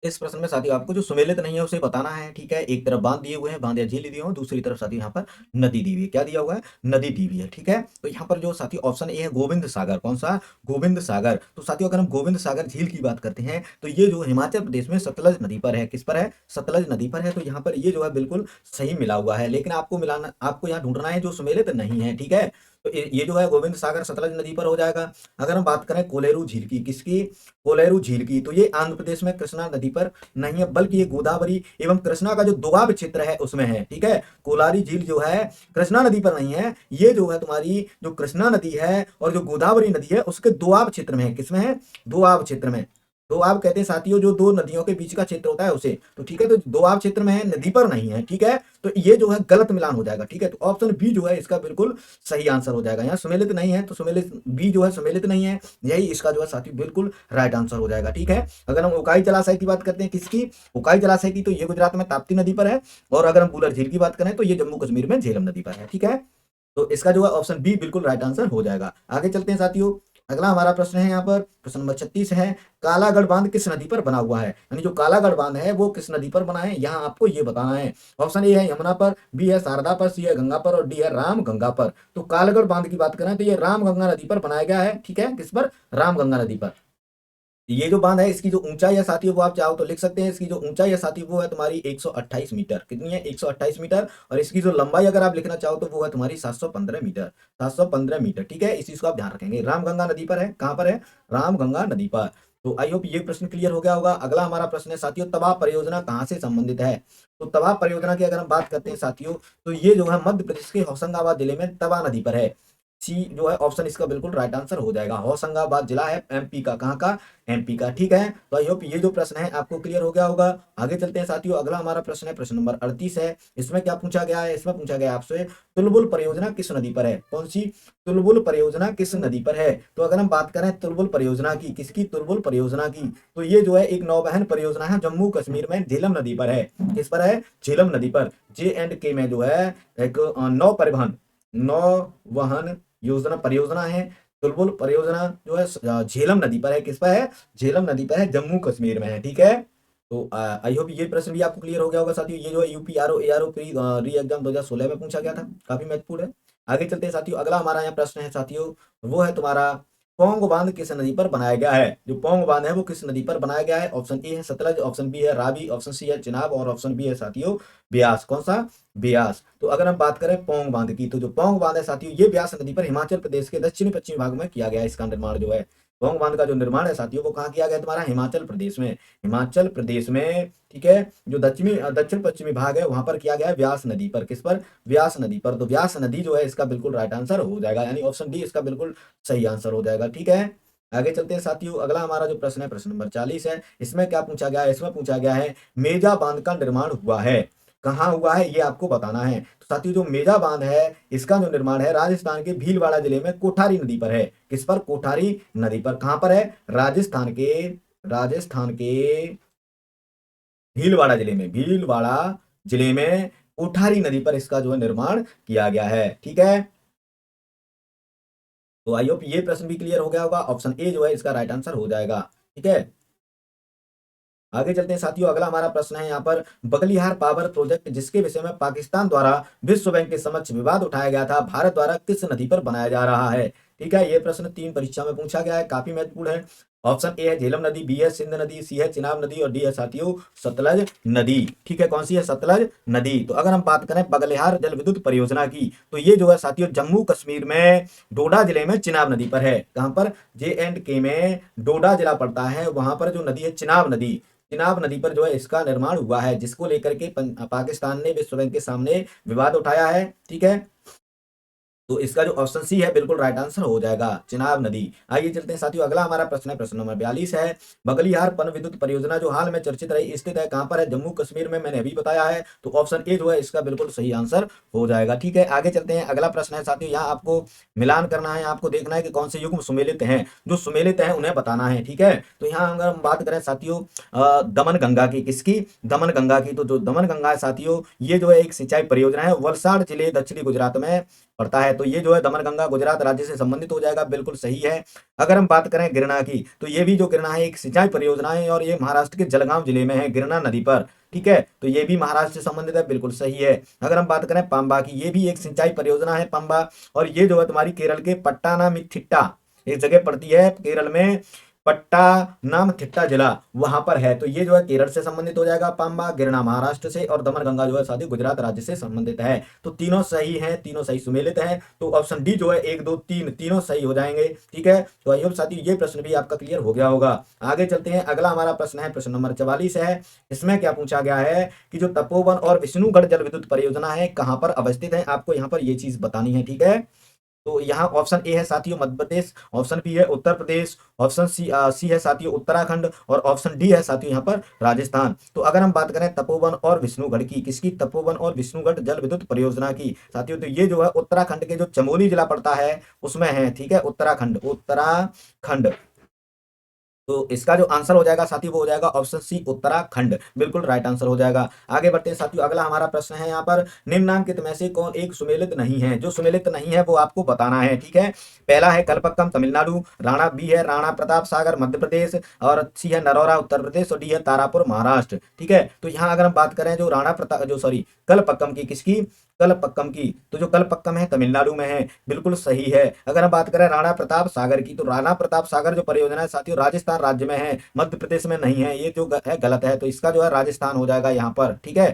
इस प्रश्न में साथियों आपको जो सुमेलित नहीं है उसे बताना है, ठीक है। एक तरफ बांध दिए हुए हैं, बांध या झील दिए हुए हैं, दूसरी तरफ साथियों यहाँ पर नदी दी हुई है। क्या दिया हुआ है, नदी दी हुई है, ठीक है। तो यहाँ पर जो साथियों ऑप्शन ए है गोविंद सागर, कौन सा, गोविंद सागर। तो साथियों अगर हम गोविंद सागर झील की बात करते हैं तो ये जो हिमाचल प्रदेश में सतलज नदी पर है, किस पर है, सतलज नदी पर है। तो यहाँ पर ये जो है बिल्कुल सही मिला हुआ है, लेकिन आपको मिलाना, आपको यहाँ ढूंढना है जो सुमेलित नहीं है, ठीक है। तो ये जो है गोविंद सागर सतलज नदी पर हो जाएगा। अगर हम बात करें कोलेरू झील की, किसकी, कोलेरू झील की, तो ये आंध्र प्रदेश में कृष्णा नदी पर नहीं है, बल्कि ये गोदावरी एवं कृष्णा का जो दोआब क्षेत्र है उसमें है, ठीक है। कोलारी झील जो है कृष्णा नदी पर नहीं है, ये जो है तुम्हारी जो कृष्णा नदी है और जो गोदावरी नदी है उसके दोआब क्षेत्र में है, किसमें है, दोआब क्षेत्र में। दोआब कहते हैं साथियों जो दो नदियों के बीच का क्षेत्र होता है उसे, तो ठीक है। तो दोआब क्षेत्र में है, नदी पर नहीं है, ठीक है। तो ये जो है गलत मिलान हो जाएगा, ठीक है। तो ऑप्शन बी जो है इसका बिल्कुल सही आंसर हो जाएगा। यहाँ सुमेलित नहीं है तो सुमेलित बी जो है सुमेलित नहीं है, यही इसका जो है साथियों बिल्कुल राइट आंसर हो जाएगा, ठीक है। अगर हम उकाई जलाशय की बात करते हैं, किसकी, उकाई जलाशय की, तो ये गुजरात में ताप्ती नदी पर है। और अगर हम बुलर झील की बात करें तो ये जम्मू कश्मीर में झेलम नदी पर है, ठीक है। तो इसका जो है ऑप्शन बी बिल्कुल राइट आंसर हो जाएगा। आगे चलते हैं साथियों, अगला हमारा प्रश्न है यहाँ पर प्रश्न नंबर 36 है, कालागढ़ बांध किस नदी पर बना हुआ है। यानी जो कालागढ़ बांध है वो किस नदी पर बना है, यहाँ आपको ये बताना है। ऑप्शन ए है यमुना पर, बी है शारदा पर, सी है गंगा पर और डी है राम गंगा पर। तो कालागढ़ बांध की बात करें तो ये राम गंगा नदी पर बनाया गया है, ठीक है। किस पर, राम गंगा नदी पर। ये जो बांध है इसकी जो ऊंचाई है साथियों वो आप चाहो तो लिख सकते हैं। इसकी जो ऊंचाई है साथियों वो है तुम्हारी 128 मीटर, कितनी है, 128 मीटर। और इसकी जो लंबाई अगर आप लिखना चाहो तो वो है तुम्हारी 715 मीटर, 715 मीटर, ठीक है। इस चीज को आप ध्यान रखेंगे। रामगंगा नदी पर है, कहां पर है, रामगंगा नदी पर। तो आई होप ये प्रश्न क्लियर हो गया होगा। अगला हमारा प्रश्न है साथियों, तवा परियोजना कहां से संबंधित है। तो तवा परियोजना की अगर हम बात करते हैं साथियों तो ये जो है मध्य प्रदेश के होशंगाबाद जिले में तवा नदी पर है। सी जो है ऑप्शन इसका बिल्कुल राइट आंसर हो जाएगा। होशंगाबाद जिला है एमपी का, कहाँ का, एमपी का, ठीक है। तो आई होप ये जो प्रश्न है आपको क्लियर हो गया होगा। आगे चलते हैं साथियों, अगला हमारा प्रश्न है प्रश्न नंबर 38 है। इसमें क्या पूछा गया है, इसमें पूछा गया आपसे तुलबुल परियोजना किस नदी पर है। कौन सी, तुलबुल परियोजना किस नदी पर है। तो अगर हम बात करें तुलबुल परियोजना की, किसकी, तुलबुल परियोजना की, तो ये जो है एक नौवहन परियोजना है, जम्मू कश्मीर में झेलम नदी पर है। किस पर है, झेलम नदी पर। J&K में जो है एक नौ परिवहन, नौवहन योजना परियोजना है। तुलबुल परियोजना जो है झेलम नदी पर है, किस पर है, झेलम नदी पर है, जम्मू कश्मीर में है, ठीक है। तो आई होप ये प्रश्न भी आपको क्लियर हो गया होगा साथियों। ये जो है यूपीआरओ एआरओ प्री री एग्जाम 2016 में पूछा गया था, काफी महत्वपूर्ण है। आगे चलते हैं साथियों, अगला हमारा यहाँ प्रश्न है साथियों, वो है तुम्हारा पोंग बांध किस नदी पर बनाया गया है। जो पोंग बांध है वो किस नदी पर बनाया गया है। ऑप्शन ए है सतलज, ऑप्शन बी है रावी, ऑप्शन सी है चिनाब और ऑप्शन बी है साथियों ब्यास। कौन सा? ब्यास। तो अगर हम बात करें पोंग बांध की, तो जो पोंग बांध है साथियों ये ब्यास नदी पर हिमाचल प्रदेश के दक्षिणी पश्चिमी भाग में किया गया है। इसका निर्माण जो है पोंग बांध का जो निर्माण है साथियों वो कहाँ किया गया है? तुम्हारा हिमाचल प्रदेश में। हिमाचल प्रदेश में, ठीक है। जो दक्षिण पश्चिमी भाग है वहां पर किया गया है व्यास नदी पर। किस पर? व्यास नदी पर। तो व्यास नदी जो है इसका बिल्कुल राइट आंसर हो जाएगा, यानी ऑप्शन डी इसका बिल्कुल सही आंसर हो जाएगा, ठीक है। आगे चलते हैं साथियों, अगला हमारा जो प्रश्न है प्रश्न नंबर 40 है। इसमें क्या पूछा गया है? इसमें पूछा गया है मेजा बांध का निर्माण हुआ है, कहाँ हुआ है ये आपको बताना है। तो साथियों जो मेजा बांध है इसका जो निर्माण है राजस्थान के भीलवाड़ा जिले में कोठारी नदी पर है। किस पर? कोठारी नदी पर। कहां पर है? राजस्थान के भीलवाड़ा जिले में, भीलवाड़ा जिले में कोठारी नदी पर इसका जो है निर्माण किया गया है, ठीक है। तो आई होप ये प्रश्न भी क्लियर हो गया होगा। ऑप्शन ए जो है इसका राइट आंसर हो जाएगा, ठीक है। आगे चलते हैं साथियों, अगला हमारा प्रश्न है यहाँ पर बगलिहार पावर प्रोजेक्ट जिसके विषय में पाकिस्तान द्वारा विश्व बैंक के समक्ष विवाद उठाया गया था, भारत द्वारा किस नदी पर बनाया जा रहा है। ठीक है, ये प्रश्न 3 परीक्षा में पूछा गया है, काफी महत्वपूर्ण है। ऑप्शन ए है झेलम नदी, बी है सिंध नदी, सी है चिनाब नदी और डी है साथियों सतलज नदी। ठीक है, कौन सी है? सतलज नदी। तो अगर हम बात करें बगलिहार जल विद्युत परियोजना की, तो ये जो है साथियों जम्मू कश्मीर में डोडा जिले में चिनाब नदी पर है। कहां पर? J&K में डोडा जिला पड़ता है, वहां पर जो नदी है चिनाब नदी, चिनाब नदी पर जो है इसका निर्माण हुआ है, जिसको लेकर के पाकिस्तान ने विश्व बैंक के सामने विवाद उठाया है, ठीक है। तो इसका जो ऑप्शन सी है बिल्कुल राइट आंसर हो जाएगा, चिनाब नदी। आइए चलते हैं साथियों, अगला हमारा प्रश्न है प्रश्न नंबर 42 है। बगलिहार पन विद्युत परियोजना जो हाल में चर्चित रही स्थित है कहां पर है? जम्मू कश्मीर में, मैंने अभी बताया है। तो ऑप्शन ए जो है इसका बिल्कुल सही आंसर हो जाएगा, ठीक है। आगे चलते हैं, अगला प्रश्न है साथियों, यहाँ आपको मिलान करना है, आपको देखना है कि कौन से युग्म सुमेलित हैं। जो सुमेलित है उन्हें बताना है, ठीक है। तो यहाँ अगर हम बात करें साथियों दमन गंगा की, किसकी? दमन गंगा की। तो जो दमन गंगा है साथियों ये जो है एक सिंचाई परियोजना है, वलसाड़ जिले दक्षिणी गुजरात में पड़ता है। तो ये जो है दमनगंगा गुजरात राज्य से संबंधित हो जाएगा, बिल्कुल सही है। अगर हम बात करें गिरना की, तो ये भी जो गिरना है एक सिंचाई परियोजना है और ये महाराष्ट्र के जलगांव जिले में है, गिरना नदी पर, ठीक है। तो ये भी महाराष्ट्र से संबंधित है, बिल्कुल सही है। अगर हम बात करें पांबा की, ये भी एक सिंचाई परियोजना है पांबा, और ये जो है तुम्हारी केरल के पट्टानामिथिट्टा एक जगह पड़ती है केरल में, पट्टानामथिट्टा जिला वहां पर है। तो ये जो है केरल से संबंधित हो जाएगा पांबा, गिरना महाराष्ट्र से और दमनगंगा जो है साथी गुजरात राज्य से संबंधित है। तो तीनों सही हैं, तीनों सही सुमेलित हैं। तो ऑप्शन डी जो है 1 2 3 तीनों सही हो जाएंगे, ठीक है। तो आई होप साथी ये प्रश्न भी आपका क्लियर हो गया होगा। आगे चलते हैं, अगला हमारा प्रश्न है प्रश्न नंबर 44 है। इसमें क्या पूछा गया है कि जो तपोवन और विष्णुगढ़ जल विद्युत परियोजना है कहां पर अवस्थित है, आपको यहाँ पर ये चीज बतानी है, ठीक है। तो यहाँ ऑप्शन ए है साथियों मध्य प्रदेश, ऑप्शन बी है उत्तर प्रदेश, ऑप्शन सी है साथियों उत्तराखंड और ऑप्शन डी है साथियों यहाँ पर राजस्थान। तो अगर हम बात करें तपोवन और विष्णुगढ़ की, किसकी? तपोवन और विष्णुगढ़ जल विद्युत परियोजना की साथियों, तो ये जो है उत्तराखंड के जो चमोली जिला पड़ता है उसमें है, ठीक है। उत्तराखंड, उत्तराखंड। तो इसका जो आंसर हो जाएगा साथी वो हो जाएगा ऑप्शन सी उत्तराखंड, बिल्कुल राइट आंसर हो जाएगा। आगे बढ़ते हैं साथियों, अगला हमारा प्रश्न है यहाँ पर निम्नांकित में से कौन एक सुमेलित नहीं है। जो सुमेलित नहीं है वो आपको बताना है, ठीक है। पहला है कलपक्कम तमिलनाडु, राणा बी है राणा प्रताप सागर मध्य प्रदेश और सी है नरौरा उत्तर प्रदेश और डी है तारापुर महाराष्ट्र, ठीक है। तो यहाँ अगर हम बात करें जो राणा प्रताप जो सॉरी कलपक्कम की, किसकी? कलपक्कम की। तो जो कलपक्कम है तमिलनाडु में है, बिल्कुल सही है। अगर हम बात करें राणा प्रताप सागर की, तो राणा प्रताप सागर जो परियोजना है साथियों राजस्थान राज्य में है, मध्य प्रदेश में नहीं है। ये जो है गलत है, तो इसका जो है राजस्थान हो जाएगा यहाँ पर, ठीक है।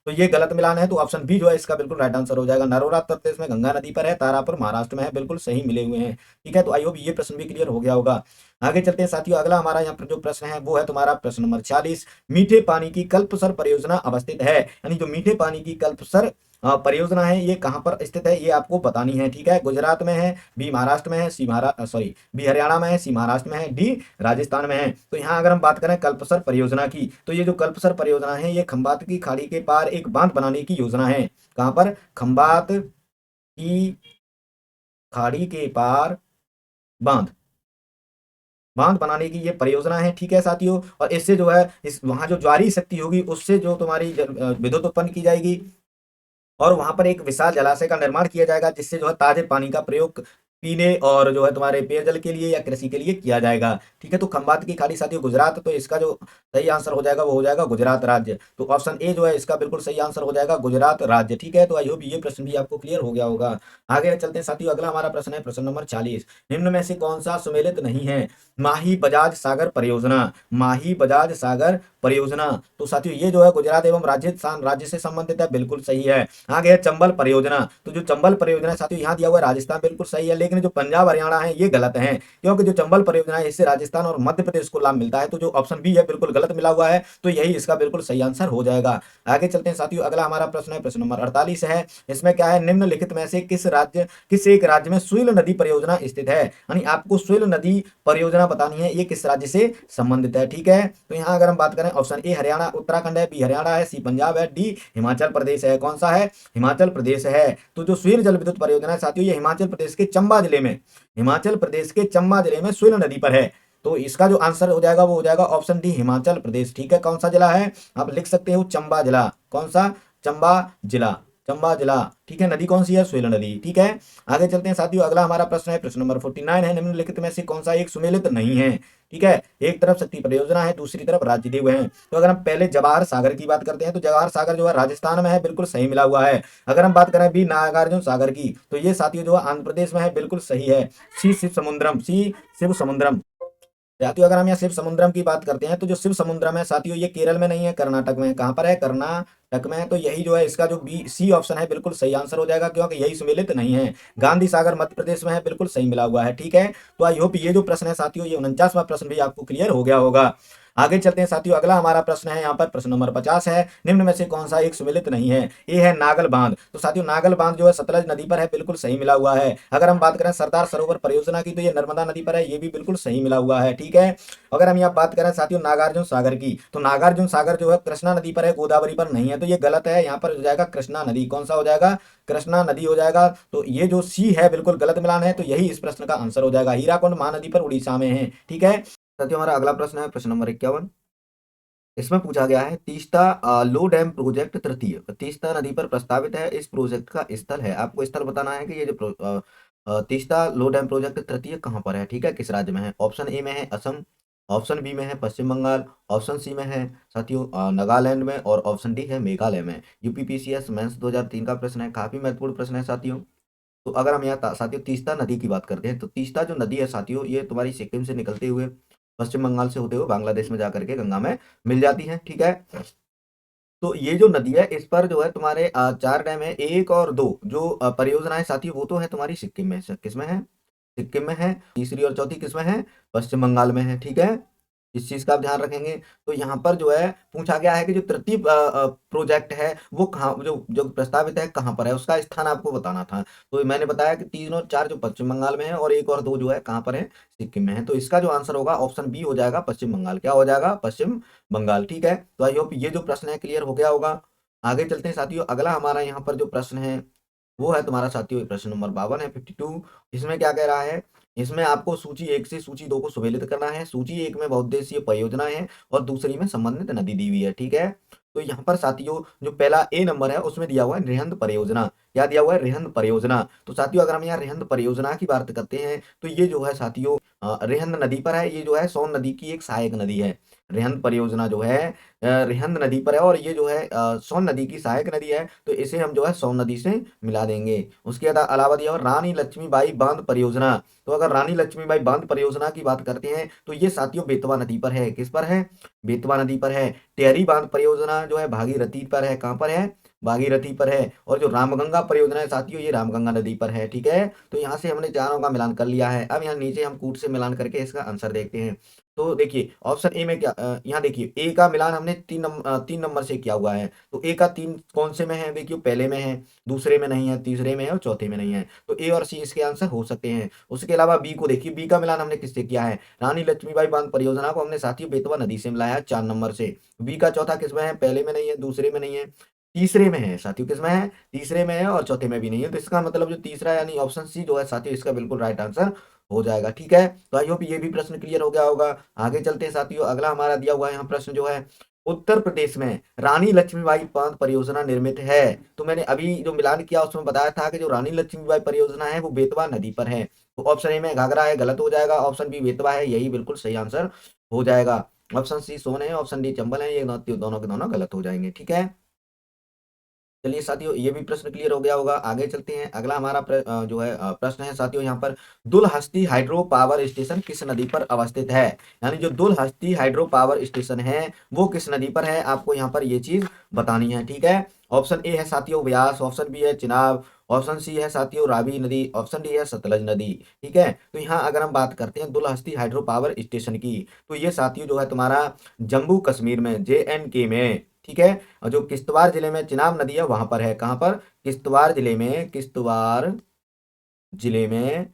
तो ये गलत मिलान है, तो ऑप्शन बी जो है इसका बिल्कुल राइट आंसर हो जाएगा। नरोरा उत्तर प्रदेश में गंगा नदी पर है, तारापुर महाराष्ट्र में है, बिल्कुल सही मिले हुए हैं, ठीक है। तो आई होप ये प्रश्न भी क्लियर हो गया होगा। आगे चलते हैं साथियों, अगला हमारा यहाँ पर जो प्रश्न है वो है तुम्हारा प्रश्न नंबर 40। मीठे पानी की कल्पसर परियोजना अवस्थित है, यानी जो मीठे पानी की कल्पसर परियोजना है ये कहां पर स्थित है ये आपको बतानी है, ठीक है। गुजरात में है, बी महाराष्ट्र में है, सी सॉरी बी हरियाणा में है, सी महाराष्ट्र में है, डी राजस्थान में है। तो यहाँ अगर हम बात करें कल्पसर परियोजना की, तो ये जो कल्पसर परियोजना है ये खंबात की खाड़ी के पार एक बांध बनाने की योजना है। कहां पर? खंबात की खाड़ी के पार बांध, बांध बनाने की ये परियोजना है, ठीक है साथियों। और इससे जो है इस वहां जो ज्वारी शक्ति होगी उससे जो तुम्हारी विद्युत उत्पन्न की जाएगी और वहां पर एक विशाल जलाशय का निर्माण किया जाएगा, जिससे जो है ताजे पानी का प्रयोग पीने और जो है तुम्हारे पेयजल के लिए या कृषि के लिए किया जाएगा। ठीक है, तो खंबात की खाड़ी साथियों गुजरात, तो इसका जो सही आंसर हो जाएगा वो हो जाएगा गुजरात राज्य। तो ऑप्शन ए जो है इसका बिल्कुल सही आंसर हो जाएगा गुजरात राज्य। ठीक है, तो आई होप ये प्रश्न भी आपको क्लियर हो गया होगा। आगे चलते हैं साथियों, अगला हमारा प्रश्न है प्रश्न नंबर 40। निम्न में से कौन सा सुमेलित नहीं है? माही बजाज सागर परियोजना, माही बजाज सागर परियोजना। तो साथियों ये जो है गुजरात एवं राजस्थान राज्य से संबंधित है, बिल्कुल सही है। आगे है चंबल परियोजना, तो जो चंबल परियोजना है साथियों यहाँ दिया हुआ है राजस्थान, बिल्कुल सही है, लेकिन जो पंजाब हरियाणा है ये गलत है, क्योंकि जो चंबल परियोजना है इससे राजस्थान और मध्य प्रदेश को लाभ मिलता है। तो जो ऑप्शन बी है बिल्कुल गलत मिला हुआ है, तो यही इसका बिल्कुल सही आंसर हो जाएगा। आगे चलते हैं साथियों, अगला हमारा प्रश्न है प्रश्न नंबर 48 है। इसमें क्या है, निम्नलिखित में से किस एक राज्य में सुइल नदी परियोजना स्थित है? यानी आपको सुइल नदी परियोजना बतानी है, ये किस राज्य से संबंधित है। ठीक है, तो यहाँ अगर हम बात करें, ऑप्शन ए हरियाणा उत्तराखंड है, बी हरियाणा है, सी पंजाब है, डी हिमाचल प्रदेश है। कौन सा है? हिमाचल प्रदेश है। तो जो सुइल जल विद्युत परियोजना है साथियों ये हिमाचल प्रदेश के चंबा जिले में, हिमाचल प्रदेश के चंबा जिले में सुइल नदी पर है। तो इसका जो आंसर हो जाएगा वो हो जाएगा ऑप्शन डी हिमाचल प्रदेश। ठीक है, कौन सा जिला है? आप लिख सकते हो चंबा जिला। कौन सा? चंबा जिला, चंबा जिला। ठीक है, नदी कौन सी है? सुहेल नदी। ठीक है, आगे चलते हैं साथियों, अगला हमारा प्रश्न है प्रश्न नंबर 49 है। निम्नलिखित में से कौन सा एक सुमेलित नहीं है? ठीक है, एक तरफ शक्ति परियोजना है, दूसरी तरफ राज्यदेव है। तो अगर हम पहले जवाहर सागर की बात करते हैं, तो जवाहर सागर जो है राजस्थान में है, बिल्कुल सही मिला हुआ है। अगर हम बात करें बी नागार्जुन सागर की, तो ये साथियों जो है आंध्र प्रदेश में है, बिल्कुल सही है। सी शिव समुद्रम, सी शिव समुद्रम। साथियों अगर हम यहाँ शिव समुद्रम की बात करते हैं, तो जो शिव समुद्रम है साथियों ये केरल में नहीं है, कर्नाटक में है। कहाँ पर है? कर्नाटक में है। तो यही जो है इसका जो बी सी ऑप्शन है बिल्कुल सही आंसर हो जाएगा, क्योंकि यही सुमेलित नहीं है। गांधी सागर मध्य प्रदेश में है, बिल्कुल सही मिला हुआ है। ठीक है, तो आई होप ये जो प्रश्न है साथियों ये 49वां प्रश्न भी आपको क्लियर हो गया होगा। आगे चलते हैं साथियों, अगला हमारा प्रश्न है यहाँ पर प्रश्न नंबर 50 है। निम्न में से कौन सा एक सुमेलित नहीं है? ये है नागल बांध। तो साथियों नागल बांध जो है सतलज नदी पर है, बिल्कुल सही मिला हुआ है। अगर हम बात करें सरदार सरोवर परियोजना की, तो ये नर्मदा नदी पर है, ये भी बिल्कुल सही मिला हुआ है। ठीक है, अगर हम यहाँ बात करें साथियों नागार्जुन सागर की, तो नागार्जुन सागर जो है कृष्णा नदी पर है, गोदावरी पर नहीं है। तो ये गलत है, यहाँ पर हो जाएगा कृष्णा नदी। कौन सा हो जाएगा? कृष्णा नदी हो जाएगा। तो ये जो सी है बिल्कुल गलत मिलान है, तो यही इस प्रश्न का आंसर हो जाएगा। हीराकुंड महानदी पर उड़ीसा में है। ठीक है साथियों, हमारा अगला प्रश्न है प्रश्न नंबर 51। इसमें पूछा गया है तीस्ता लो डैम प्रोजेक्ट तृतीय तीस्ता नदी पर प्रस्तावित है, इस प्रोजेक्ट का स्थल है। आपको स्थल बताना है कि ये जो तीस्ता लो डैम प्रोजेक्ट तृतीय कहाँ पर है। ठीक है, किस राज्य में है? ऑप्शन ए में है असम, ऑप्शन बी में है पश्चिम बंगाल, ऑप्शन सी में है साथियों नागालैंड में, और ऑप्शन डी है मेघालय में। यूपीपीसीएस मेंस 2003 का प्रश्न है, काफी महत्वपूर्ण प्रश्न है साथियों। तो अगर हम यहाँ साथियों तीस्ता नदी की बात करते हैं, तो तीस्ता जो नदी है साथियों ये तुम्हारी सिक्किम से निकलते हुए पश्चिम बंगाल से होते हुए बांग्लादेश में जाकर के गंगा में मिल जाती है। ठीक है, तो ये जो नदी है इस पर जो है तुम्हारे चार डैम है, एक और दो जो परियोजनाएं साथियों वो तो है तुम्हारी सिक्किम में। किसमें है? सिक्किम में है। तीसरी और चौथी किसमें है? पश्चिम बंगाल में है। ठीक है, इस चीज का आप ध्यान रखेंगे। तो यहाँ पर जो है पूछा गया है कि जो तृतीय प्रोजेक्ट है वो कहाँ, जो जो प्रस्तावित है कहाँ पर है, उसका स्थान आपको बताना था। तो मैंने बताया कि तीन और चार जो पश्चिम बंगाल में है, और एक और दो जो है कहाँ पर है? सिक्किम में है। तो इसका जो आंसर होगा ऑप्शन बी हो जाएगा पश्चिम बंगाल। क्या हो जाएगा? पश्चिम बंगाल। ठीक है, तो आई होप ये जो प्रश्न है क्लियर हो गया होगा। आगे चलते हैं साथियों, अगला हमारा यहाँ पर जो प्रश्न है वो है तुम्हारा साथियों प्रश्न नंबर 52 है, 52। इसमें क्या कह रहा है? इसमें आपको सूची एक से सूची दो को सुमेलित करना है। सूची एक में बहुउद्देशीय परियोजना है और दूसरी में संबंधित नदी दी हुई है। ठीक है, तो यहाँ पर साथियों जो पहला ए नंबर है उसमें दिया हुआ है रिहंद परियोजना। क्या दिया हुआ है? रिहंद परियोजना। तो साथियों अगर हम यहाँ रिहंद परियोजना की बात करते हैं, तो ये जो है साथियों रिहंद नदी पर है। ये जो है सोन नदी की एक सहायक नदी है। रिहंद परियोजना जो है रिहंद नदी पर है, और ये जो है सोन नदी की सहायक नदी है। तो इसे हम जो है सोन नदी से मिला देंगे। उसके अलावा दिया हुआ रानी लक्ष्मीबाई बांध परियोजना। तो अगर रानी लक्ष्मीबाई बांध परियोजना की बात करते हैं, तो ये साथियों बेतवा नदी पर है। किस पर है? बेतवा नदी पर है। टेहरी बांध परियोजना जो है भागीरथी पर है। कहाँ पर है? भागीरथी पर है। और जो रामगंगा परियोजना है साथियों ये रामगंगा नदी पर है। ठीक है, तो यहाँ से हमने चारों का मिलान कर लिया है। अब यहाँ नीचे हम कूट से मिलान करके इसका आंसर देखते हैं। तो देखिए ऑप्शन ए में क्या यहाँ देखिए ए का मिलान हमने तीन नंबर से किया हुआ है। तो ए का तीन कौन से में है? देखिए पहले में है, दूसरे में नहीं है, तीसरे में है और चौथे में नहीं है। तो ए और सी इसके आंसर हो सकते हैं। उसके अलावा बी को देखिए, बी का मिलान हमने किससे किया है? रानी लक्ष्मीबाई बांध परियोजना को हमने साथियों बेतवा नदी से मिलाया है 4 नंबर से। बी का चौथा किसमें है? पहले में नहीं है, दूसरे में नहीं है, तीसरे में है साथियों। किसमें है? तीसरे में है, और चौथे में भी नहीं है। तो इसका मतलब जो तीसरा यानी ऑप्शन सी जो है साथियों इसका बिल्कुल राइट आंसर हो जाएगा। ठीक है, तो आई होप ये भी प्रश्न क्लियर हो गया होगा। आगे चलते हैं साथियों, अगला हमारा दिया हुआ है यहाँ प्रश्न जो है उत्तर प्रदेश में रानी लक्ष्मीबाई बांध परियोजना निर्मित है। तो मैंने अभी जो मिलान किया उसमें बताया था कि जो रानी लक्ष्मीबाई परियोजना है वो बेतवा नदी पर है। तो ऑप्शन ए में घाघरा है, गलत हो जाएगा। ऑप्शन बी बेतवा है, यही बिल्कुल सही आंसर हो जाएगा। ऑप्शन सी सोन है, ऑप्शन डी चंबल है, ये दोनों के दोनों गलत हो जाएंगे। ठीक है, चलिए साथियों, ये भी प्रश्न क्लियर हो गया होगा। आगे चलते हैं। अगला हमारा जो है प्रश्न है साथियों यहाँ पर, दुलहस्ती हाइड्रो पावर स्टेशन किस नदी पर अवस्थित है? यानी जो दुलहस्ती हाइड्रो पावर स्टेशन है वो किस नदी पर है, आपको यहाँ पर ये चीज बतानी है। ठीक है, ऑप्शन ए है साथियों व्यास, ऑप्शन बी है चिनाब, ऑप्शन सी है साथियों रावी नदी, ऑप्शन डी है सतलज नदी। ठीक है, तो यहाँ अगर हम बात करते हैं दुलहस्ती हाइड्रो पावर स्टेशन की, तो ये साथियों जो है तुम्हारा जम्मू कश्मीर में JNK में, ठीक है, और जो किश्तवाड़ जिले में चिनाब नदी है वहां पर है। कहां पर? किश्तवाड़ जिले में, किश्तवाड़ जिले में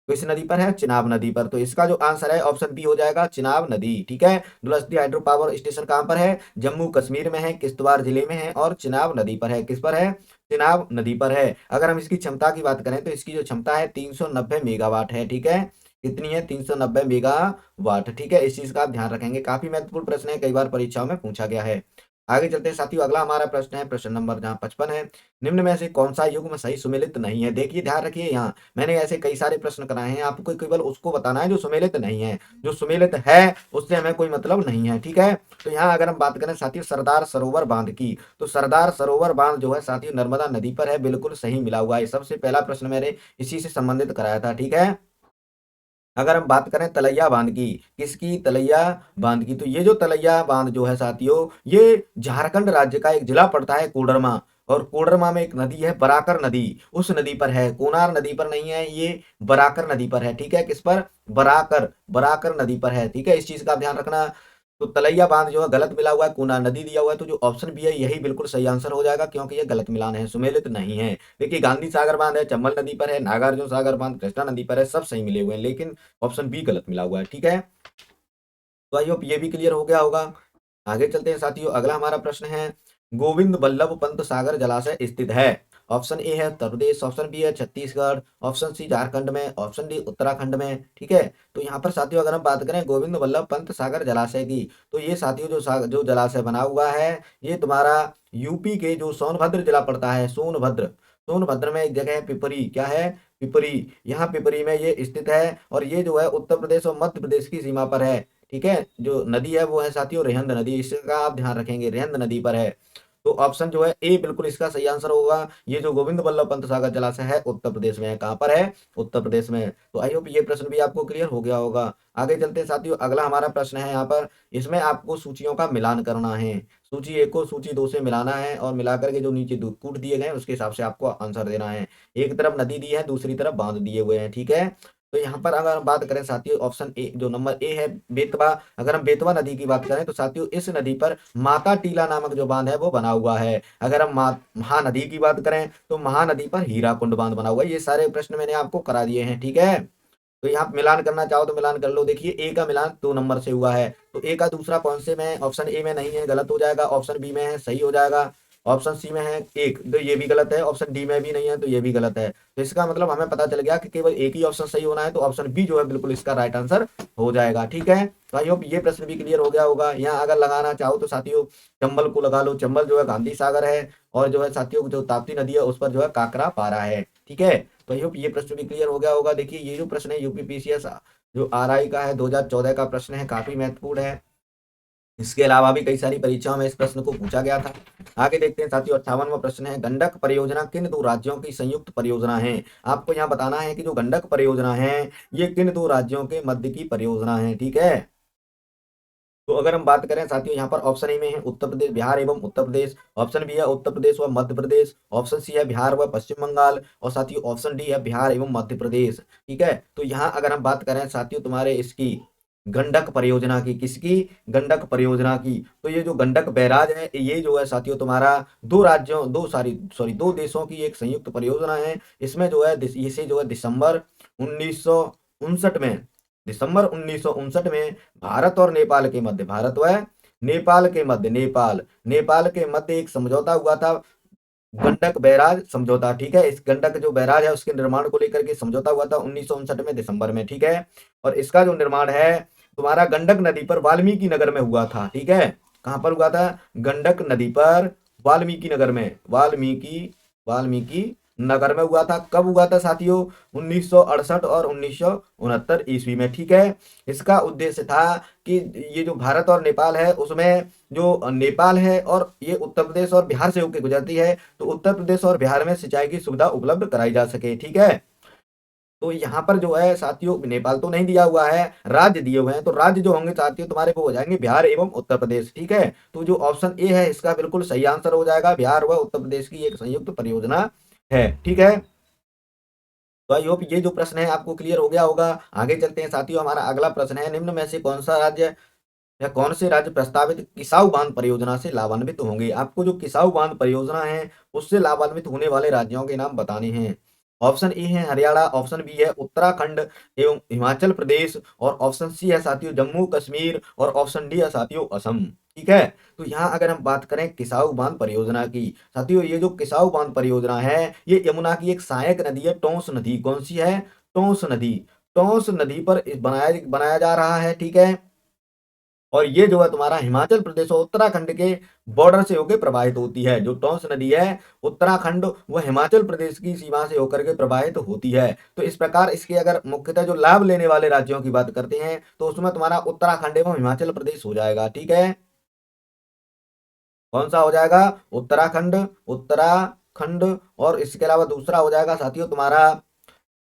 किस नदी पर है? चिनाब नदी पर। तो इसका जो आंसर है ऑप्शन बी हो जाएगा, चिनाब नदी। ठीक है, दुलहस्ती हाइड्रो पावर स्टेशन कहां पर है? जम्मू कश्मीर में है, किश्तवाड़ जिले में है और चिनाब नदी पर है। किस पर है? चिनाब नदी पर है। अगर हम इसकी क्षमता की बात करें तो इसकी जो क्षमता है 390 मेगावाट है। ठीक है, कितनी है? 390 मेगावाट। ठीक है, इस चीज का आप ध्यान रखेंगे, काफी महत्वपूर्ण प्रश्न है, कई बार परीक्षाओं में पूछा गया है। आगे चलते हैं साथियों, अगला हमारा प्रश्न है प्रश्न नंबर जहां 55 है, निम्न में से कौन सा युग्म सही सुमेलित नहीं है? देखिए ध्यान रखिए, यहाँ मैंने ऐसे कई सारे प्रश्न कराए हैं, आपको केवल उसको बताना है जो सुमेलित नहीं है, जो सुमेलित है उससे हमें कोई मतलब नहीं है। ठीक है, तो यहाँ अगर हम बात करें साथियों सरदार सरोवर बांध की, तो सरदार सरोवर बांध जो है साथियों नर्मदा नदी पर है, बिल्कुल सही मिला हुआ है। सबसे पहला प्रश्न मैंने इसी से संबंधित कराया था। ठीक है, अगर हम बात करें तलैया बांध की, किसकी? तलैया बांध की, तो ये जो तलैया बांध जो है साथियों, ये झारखंड राज्य का एक जिला पड़ता है कोडरमा, और कोडरमा में एक नदी है बराकर नदी, उस नदी पर है, कोनार नदी पर नहीं है, ये बराकर नदी पर है। ठीक है, किस पर? बराकर, बराकर नदी पर है। ठीक है, इस चीज का ध्यान रखना। तो तलैया बांध जो है गलत मिला हुआ है, कोनार नदी दिया हुआ है, तो जो ऑप्शन बी है यही बिल्कुल सही आंसर हो जाएगा, क्योंकि ये गलत मिलान है, सुमेलित नहीं है। देखिए गांधी सागर बांध है, चंबल नदी पर है, नागार्जुन सागर बांध कृष्णा नदी पर है, सब सही मिले हुए हैं, लेकिन ऑप्शन बी गलत मिला हुआ है। ठीक है, तो आई होप ये भी क्लियर हो गया होगा। आगे चलते हैं साथियों, अगला हमारा प्रश्न है, गोविंद बल्लभ पंत सागर जलाशय स्थित है? ऑप्शन ए है उत्तर प्रदेश, ऑप्शन बी है छत्तीसगढ़, ऑप्शन सी झारखंड में, ऑप्शन डी उत्तराखंड में। ठीक है, तो यहाँ पर साथियों अगर हम बात करें गोविंद बल्लभ पंत सागर जलाशय की, तो ये साथियों जो जलाशय बना हुआ है ये तुम्हारा यूपी के जो सोनभद्र जिला पड़ता है, सोनभद्र, सोनभद्र में एक जगह है पिपरी, क्या है? पिपरी, यहाँ पिपरी में ये स्थित है, और ये जो है उत्तर प्रदेश और मध्य प्रदेश की सीमा पर है। ठीक है, जो नदी है वो है साथियों रेहंद नदी, इसका आप ध्यान रखेंगे, रेहंद नदी पर है। तो ऑप्शन जो है ए बिल्कुल इसका सही आंसर होगा। ये जो गोविंद बल्लभ पंत सागर जलाशय है उत्तर प्रदेश में है। कहां पर है? उत्तर प्रदेश में। तो आई होप ये प्रश्न भी आपको क्लियर हो गया होगा। आगे चलते हैं साथियों, अगला हमारा प्रश्न है यहाँ पर, इसमें आपको सूचियों का मिलान करना है, सूची 1 को सूची 2 से मिलाना है, और मिलाकर के जो नीचे दो कूट दिए गए हैं उसके हिसाब से आपको आंसर देना है। एक तरफ नदी दी है, दूसरी तरफ बांध दिए हुए हैं। ठीक है, तो यहाँ पर अगर हम बात करें साथियों ऑप्शन ए जो नंबर ए है बेतवा, अगर हम बेतवा नदी की बात करें तो साथियों इस नदी पर माता टीला नामक जो बांध है वो बना हुआ है। अगर हम महानदी की बात करें तो महानदी पर हीराकुंड बांध बना हुआ है। ये सारे प्रश्न मैंने आपको करा दिए हैं। ठीक है, तो यहाँ मिलान करना चाहो तो मिलान कर लो। देखिए ए का मिलान 2 नंबर से हुआ है, तो ए का दूसरा कौन से में है? ऑप्शन ए में नहीं है, गलत हो जाएगा। ऑप्शन बी में है, सही हो जाएगा। ऑप्शन सी में है एक, तो ये भी गलत है। ऑप्शन डी में भी नहीं है, तो ये भी गलत है। तो इसका मतलब हमें पता चल गया कि केवल एक ही ऑप्शन सही होना है, तो ऑप्शन बी जो है बिल्कुल इसका राइट आंसर हो जाएगा। ठीक है, तो आई होप ये प्रश्न भी क्लियर हो गया होगा। यहाँ अगर लगाना चाहो तो साथियों चंबल को लगा लो, चंबल जो है गांधी सागर है, और जो है साथियों जो ताप्ती नदी है उस पर जो है काकरा पारा है। ठीक है, तो आई होप ये प्रश्न भी क्लियर हो गया होगा। देखिए ये जो प्रश्न है यूपीपीसीएस जो आरआई का है 2014 का प्रश्न है, काफी महत्वपूर्ण है। इसके अलावा भी कई सारी परीक्षाओं में इस प्रश्न को पूछा गया था। आगे देखते हैं साथियों 58वां प्रश्न है, गंडक परियोजना किन 2 राज्यों की संयुक्त परियोजना है? आपको यहाँ बताना है कि जो गंडक परियोजना है ये किन 2 राज्यों के मध्य की परियोजना है। ठीक है, तो अगर हम बात करें साथियों यहाँ पर ऑप्शन ए में है उत्तर प्रदेश, बिहार एवं उत्तर प्रदेश, ऑप्शन बी है उत्तर प्रदेश व मध्य प्रदेश, ऑप्शन सी है बिहार व पश्चिम बंगाल, और साथियों ऑप्शन डी है बिहार एवं मध्य प्रदेश। ठीक है, तो यहाँ अगर हम बात करें साथियों तुम्हारे इसकी गंडक परियोजना की, किसकी? गंडक परियोजना की, तो ये जो गंडक बैराज है ये जो है साथियों तुम्हारा 2 राज्यों, 2 सॉरी 2 देशों की एक संयुक्त परियोजना है। इसमें जो है इसे जो है दिसंबर 1959 में भारत और नेपाल के मध्य, भारत व नेपाल के मध्य, नेपाल के मध्य एक समझौता हुआ था, गंडक बैराज समझौता। ठीक है, इस गंडक जो बैराज है उसके निर्माण को लेकर के समझौता हुआ था 1959 में दिसंबर में। ठीक है, और इसका जो निर्माण है तुम्हारा गंडक नदी पर वाल्मीकि नगर में हुआ था। ठीक है, कहाँ पर हुआ था? गंडक नदी पर, वाल्मीकि नगर में, वाल्मीकि नगर में हुआ था। कब हुआ था साथियों? 1968 और 1969 ईस्वी में। ठीक है। इसका उद्देश्य था कि ये जो भारत और नेपाल है उसमें, जो नेपाल है और ये उत्तर प्रदेश और बिहार से होकर गुजरती है, तो उत्तर प्रदेश और बिहार में सिंचाई की सुविधा उपलब्ध कराई जा सके। ठीक है। तो यहाँ पर जो है साथियों, नेपाल तो नहीं दिया हुआ है, राज्य दिए हुए हैं, तो राज्य जो होंगे साथियों तुम्हारे वो हो जाएंगे बिहार एवं उत्तर प्रदेश। ठीक है। तो जो ऑप्शन ए है इसका बिल्कुल सही आंसर हो जाएगा, बिहार व उत्तर प्रदेश की एक संयुक्त परियोजना है। ठीक है। तो आई होप ये जो प्रश्न है आपको क्लियर हो गया होगा। आगे चलते हैं साथियों, हमारा अगला प्रश्न है, निम्न में से कौन सा राज्य या कौन से राज्य प्रस्तावित किसाऊ बांध परियोजना से लाभान्वित होंगे? आपको जो किसाऊ बांध परियोजना है उससे लाभान्वित होने वाले राज्यों के नाम बताने हैं। ऑप्शन ए है हरियाणा, ऑप्शन बी है उत्तराखंड एवं हिमाचल प्रदेश, और ऑप्शन सी है साथियों जम्मू कश्मीर, और ऑप्शन डी है साथियों असम। ठीक है। तो यहाँ अगर हम बात करें किसाऊ बांध परियोजना की, साथियों ये जो किसाऊ बांध परियोजना है ये यमुना की एक सहायक नदी है, टोंस नदी। कौन सी है? टोंस नदी। टोंस नदी पर बनाया बनाया जा रहा है। ठीक है। और ये जो है तुम्हारा हिमाचल प्रदेश और उत्तराखंड के बॉर्डर से होकर प्रवाहित होती है। जो टोंस नदी है उत्तराखंड व हिमाचल प्रदेश की सीमा से होकर के प्रवाहित होती है। तो इस प्रकार इसके अगर मुख्यतः जो लाभ लेने वाले राज्यों की बात करते हैं तो उसमें तुम्हारा उत्तराखंड एवं हिमाचल प्रदेश हो जाएगा। ठीक है। कौन सा हो जाएगा? उत्तराखंड, उत्तराखंड। और इसके अलावा दूसरा हो जाएगा साथियों तुम्हारा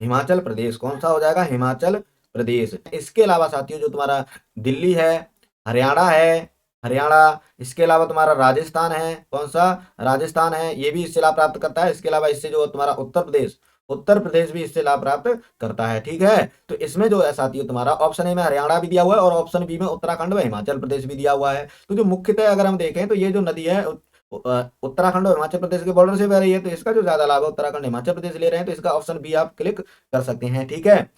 हिमाचल प्रदेश। कौन सा हो जाएगा? हिमाचल प्रदेश। इसके अलावा साथियों जो तुम्हारा दिल्ली है, हरियाणा है, हरियाणा, इसके अलावा तुम्हारा राजस्थान है। कौन सा? राजस्थान है, ये भी इससे लाभ प्राप्त करता है। इसके अलावा इससे जो तुम्हारा उत्तर प्रदेश, उत्तर प्रदेश भी इससे लाभ प्राप्त करता है। ठीक है। तो इसमें जो है साथियों तुम्हारा ऑप्शन ए में हरियाणा भी दिया हुआ है और ऑप्शन बी में उत्तराखंड व हिमाचल प्रदेश भी दिया हुआ है। तो जो मुख्यतः अगर हम देखें तो ये जो नदी है उत्तराखंड और हिमाचल प्रदेश के बॉर्डर से बह रही है, तो इसका जो ज्यादा लाभ है उत्तराखंड हिमाचल प्रदेश ले रहे हैं, तो इसका ऑप्शन बी आप क्लिक कर सकते हैं। ठीक है।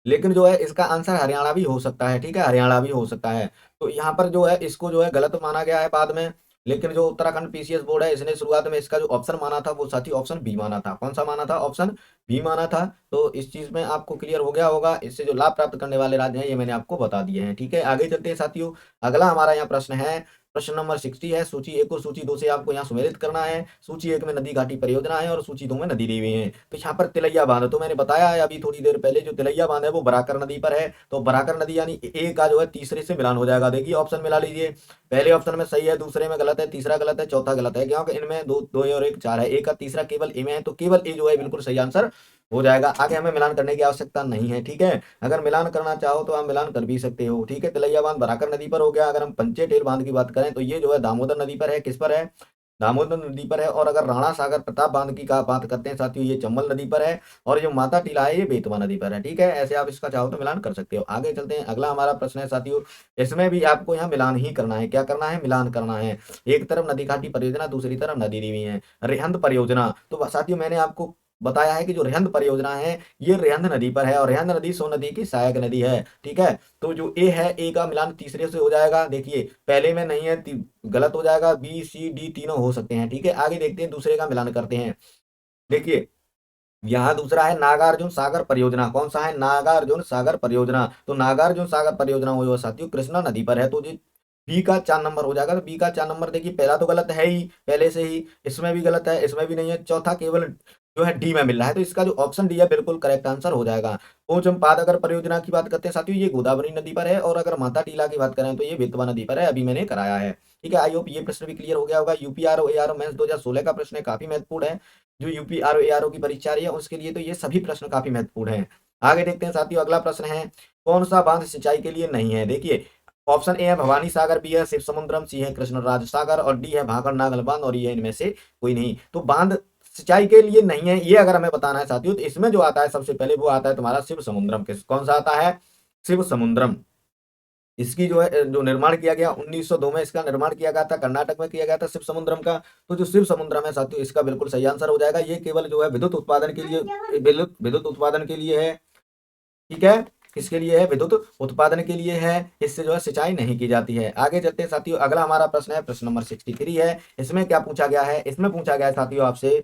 लेकिन जो है इसका आंसर हरियाणा भी हो सकता है। ठीक है। हरियाणा भी हो सकता है। तो यहाँ पर जो है इसको जो है गलत माना गया है बाद में, लेकिन जो उत्तराखंड पीसीएस बोर्ड है इसने शुरुआत में इसका जो ऑप्शन माना था वो साथी ऑप्शन बी माना था। कौन सा माना था? ऑप्शन बी माना था। तो इस चीज में आपको क्लियर हो गया होगा। इससे जो लाभ प्राप्त करने वाले राज्य हैं ये मैंने आपको बता दिए हैं। ठीक है। आगे चलते हैं साथियों, अगला हमारा यहाँ प्रश्न है, प्रश्न नंबर 60 है। सूची एक और सूची दो से आपको यहाँ सुमेलित करना है। सूची एक में नदी घाटी परियोजना है और सूची दो में नदी दी हुई है। तो यहाँ पर तिलैया बांध, तो मैंने बताया है अभी थोड़ी देर पहले, जो तिलैया बांध है वो बराकर नदी पर है। तो बराकर नदी यानी ए का जो है तीसरे से मिलान हो जाएगा। देखिए ऑप्शन मिला लीजिए, पहले ऑप्शन में सही है, दूसरे में गलत है, तीसरा गलत है, चौथा गलत है, क्योंकि इनमें दो दो और एक चार है, ए का तीसरा केवल ए में है, तो केवल ए जो है बिल्कुल सही आंसर हो जाएगा। आगे हमें मिलान करने की आवश्यकता नहीं है। ठीक है। अगर मिलान करना चाहो तो आप मिलान कर भी सकते हो। ठीक है। तिलैया बांध बराकर नदी पर हो गया। अगर हम पंचेटेल बांध की बात करें तो ये जो है दामोदर नदी पर है। किस पर है? दामोदर नदी पर है। और अगर राणा सागर प्रताप बांध की का बात करते हैं साथियों, ये चंबल नदी पर है। और जो माता टीला है ये बेतवा नदी पर है। ठीक है। ऐसे आप इसका चाहो तो मिलान कर सकते हो। आगे चलते हैं, अगला हमारा प्रश्न है साथियों, इसमें भी आपको यहाँ मिलान ही करना है। क्या करना है? मिलान करना है। एक तरफ नदी घाटी परियोजना, दूसरी तरफ नदी देवी है, रेहंद परियोजना। तो साथियों मैंने आपको बताया है कि जो रेहंद परियोजना है ये रेहंद नदी पर है, और रेहंद नदी सोन नदी की सहायक नदी है। ठीक है। तो जो ए है, ए का मिलान तीसरे से हो जाएगा। देखिए पहले में नहीं है, गलत हो जाएगा। बी सी डी तीनों हो सकते हैं। ठीक है। आगे देखते हैं, दूसरे का मिलान करते हैं। देखिए यहाँ दूसरा है नागार्जुन सागर परियोजना। कौन सा है? नागार्जुन सागर परियोजना। तो नागार्जुन सागर परियोजना वो साथियों कृष्णा नदी पर है। तो जी बी का 4 नंबर हो जाएगा। तो बी का 4 नंबर, देखिए पहला तो गलत है ही पहले से ही, इसमें भी गलत है, इसमें भी नहीं है, चौथा केवल जो है डी में मिल रहा है। तो इसका जो ऑप्शन डी है बिल्कुल करेक्ट आंसर हो जाएगा। पोचमपाद अगर परियोजना की बात करते हैं साथियों, ये गोदावरी नदी पर है। और अगर माता टीला की बात करें तो ये बेतवा नदी पर है, अभी मैंने कराया है। ठीक है। आई होप ये प्रश्न भी क्लियर हो गया होगा। यूपीआरओ एआरओ मेंस 2016 का प्रश्न है, काफी महत्वपूर्ण है। जो यूपीआरओ एआरओ की परीक्षा रही है उसके लिए तो ये सभी प्रश्न काफी महत्वपूर्ण है। आगे देखते हैं साथियों, अगला प्रश्न है, कौन सा बांध सिंचाई के लिए नहीं है? देखिए ऑप्शन ए है भवानी सागर, बी है शिव समुद्रम, सी है कृष्णराज सागर, और डी है भाखड़ नागल बांध, और ये इनमें से कोई नहीं। तो बांध सिंचाई के लिए नहीं है ये अगर हमें बताना है साथियों, तो इसमें जो आता है सबसे पहले वो आता है तुम्हारा शिव समुद्रम। किस कौन सा आता है? शिव समुद्रम। इसकी जो है जो निर्माण किया गया 1902 में, इसका निर्माण किया गया था, कर्नाटक में किया गया था शिव समुद्रम का। तो जो शिव समुद्रम है साथियों इसका बिल्कुल सही आंसर हो जाएगा। ये केवल जो है विद्युत उत्पादन के लिए, विद्युत उत्पादन के लिए है। ठीक है। किसके लिए है? विद्युत उत्पादन के लिए है। इससे जो है सिंचाई नहीं की जाती है। आगे चलते हैं साथियों, अगला हमारा प्रश्न है, प्रश्न नंबर 63 है। इसमें क्या पूछा गया है? इसमें पूछा गया है साथियों आपसे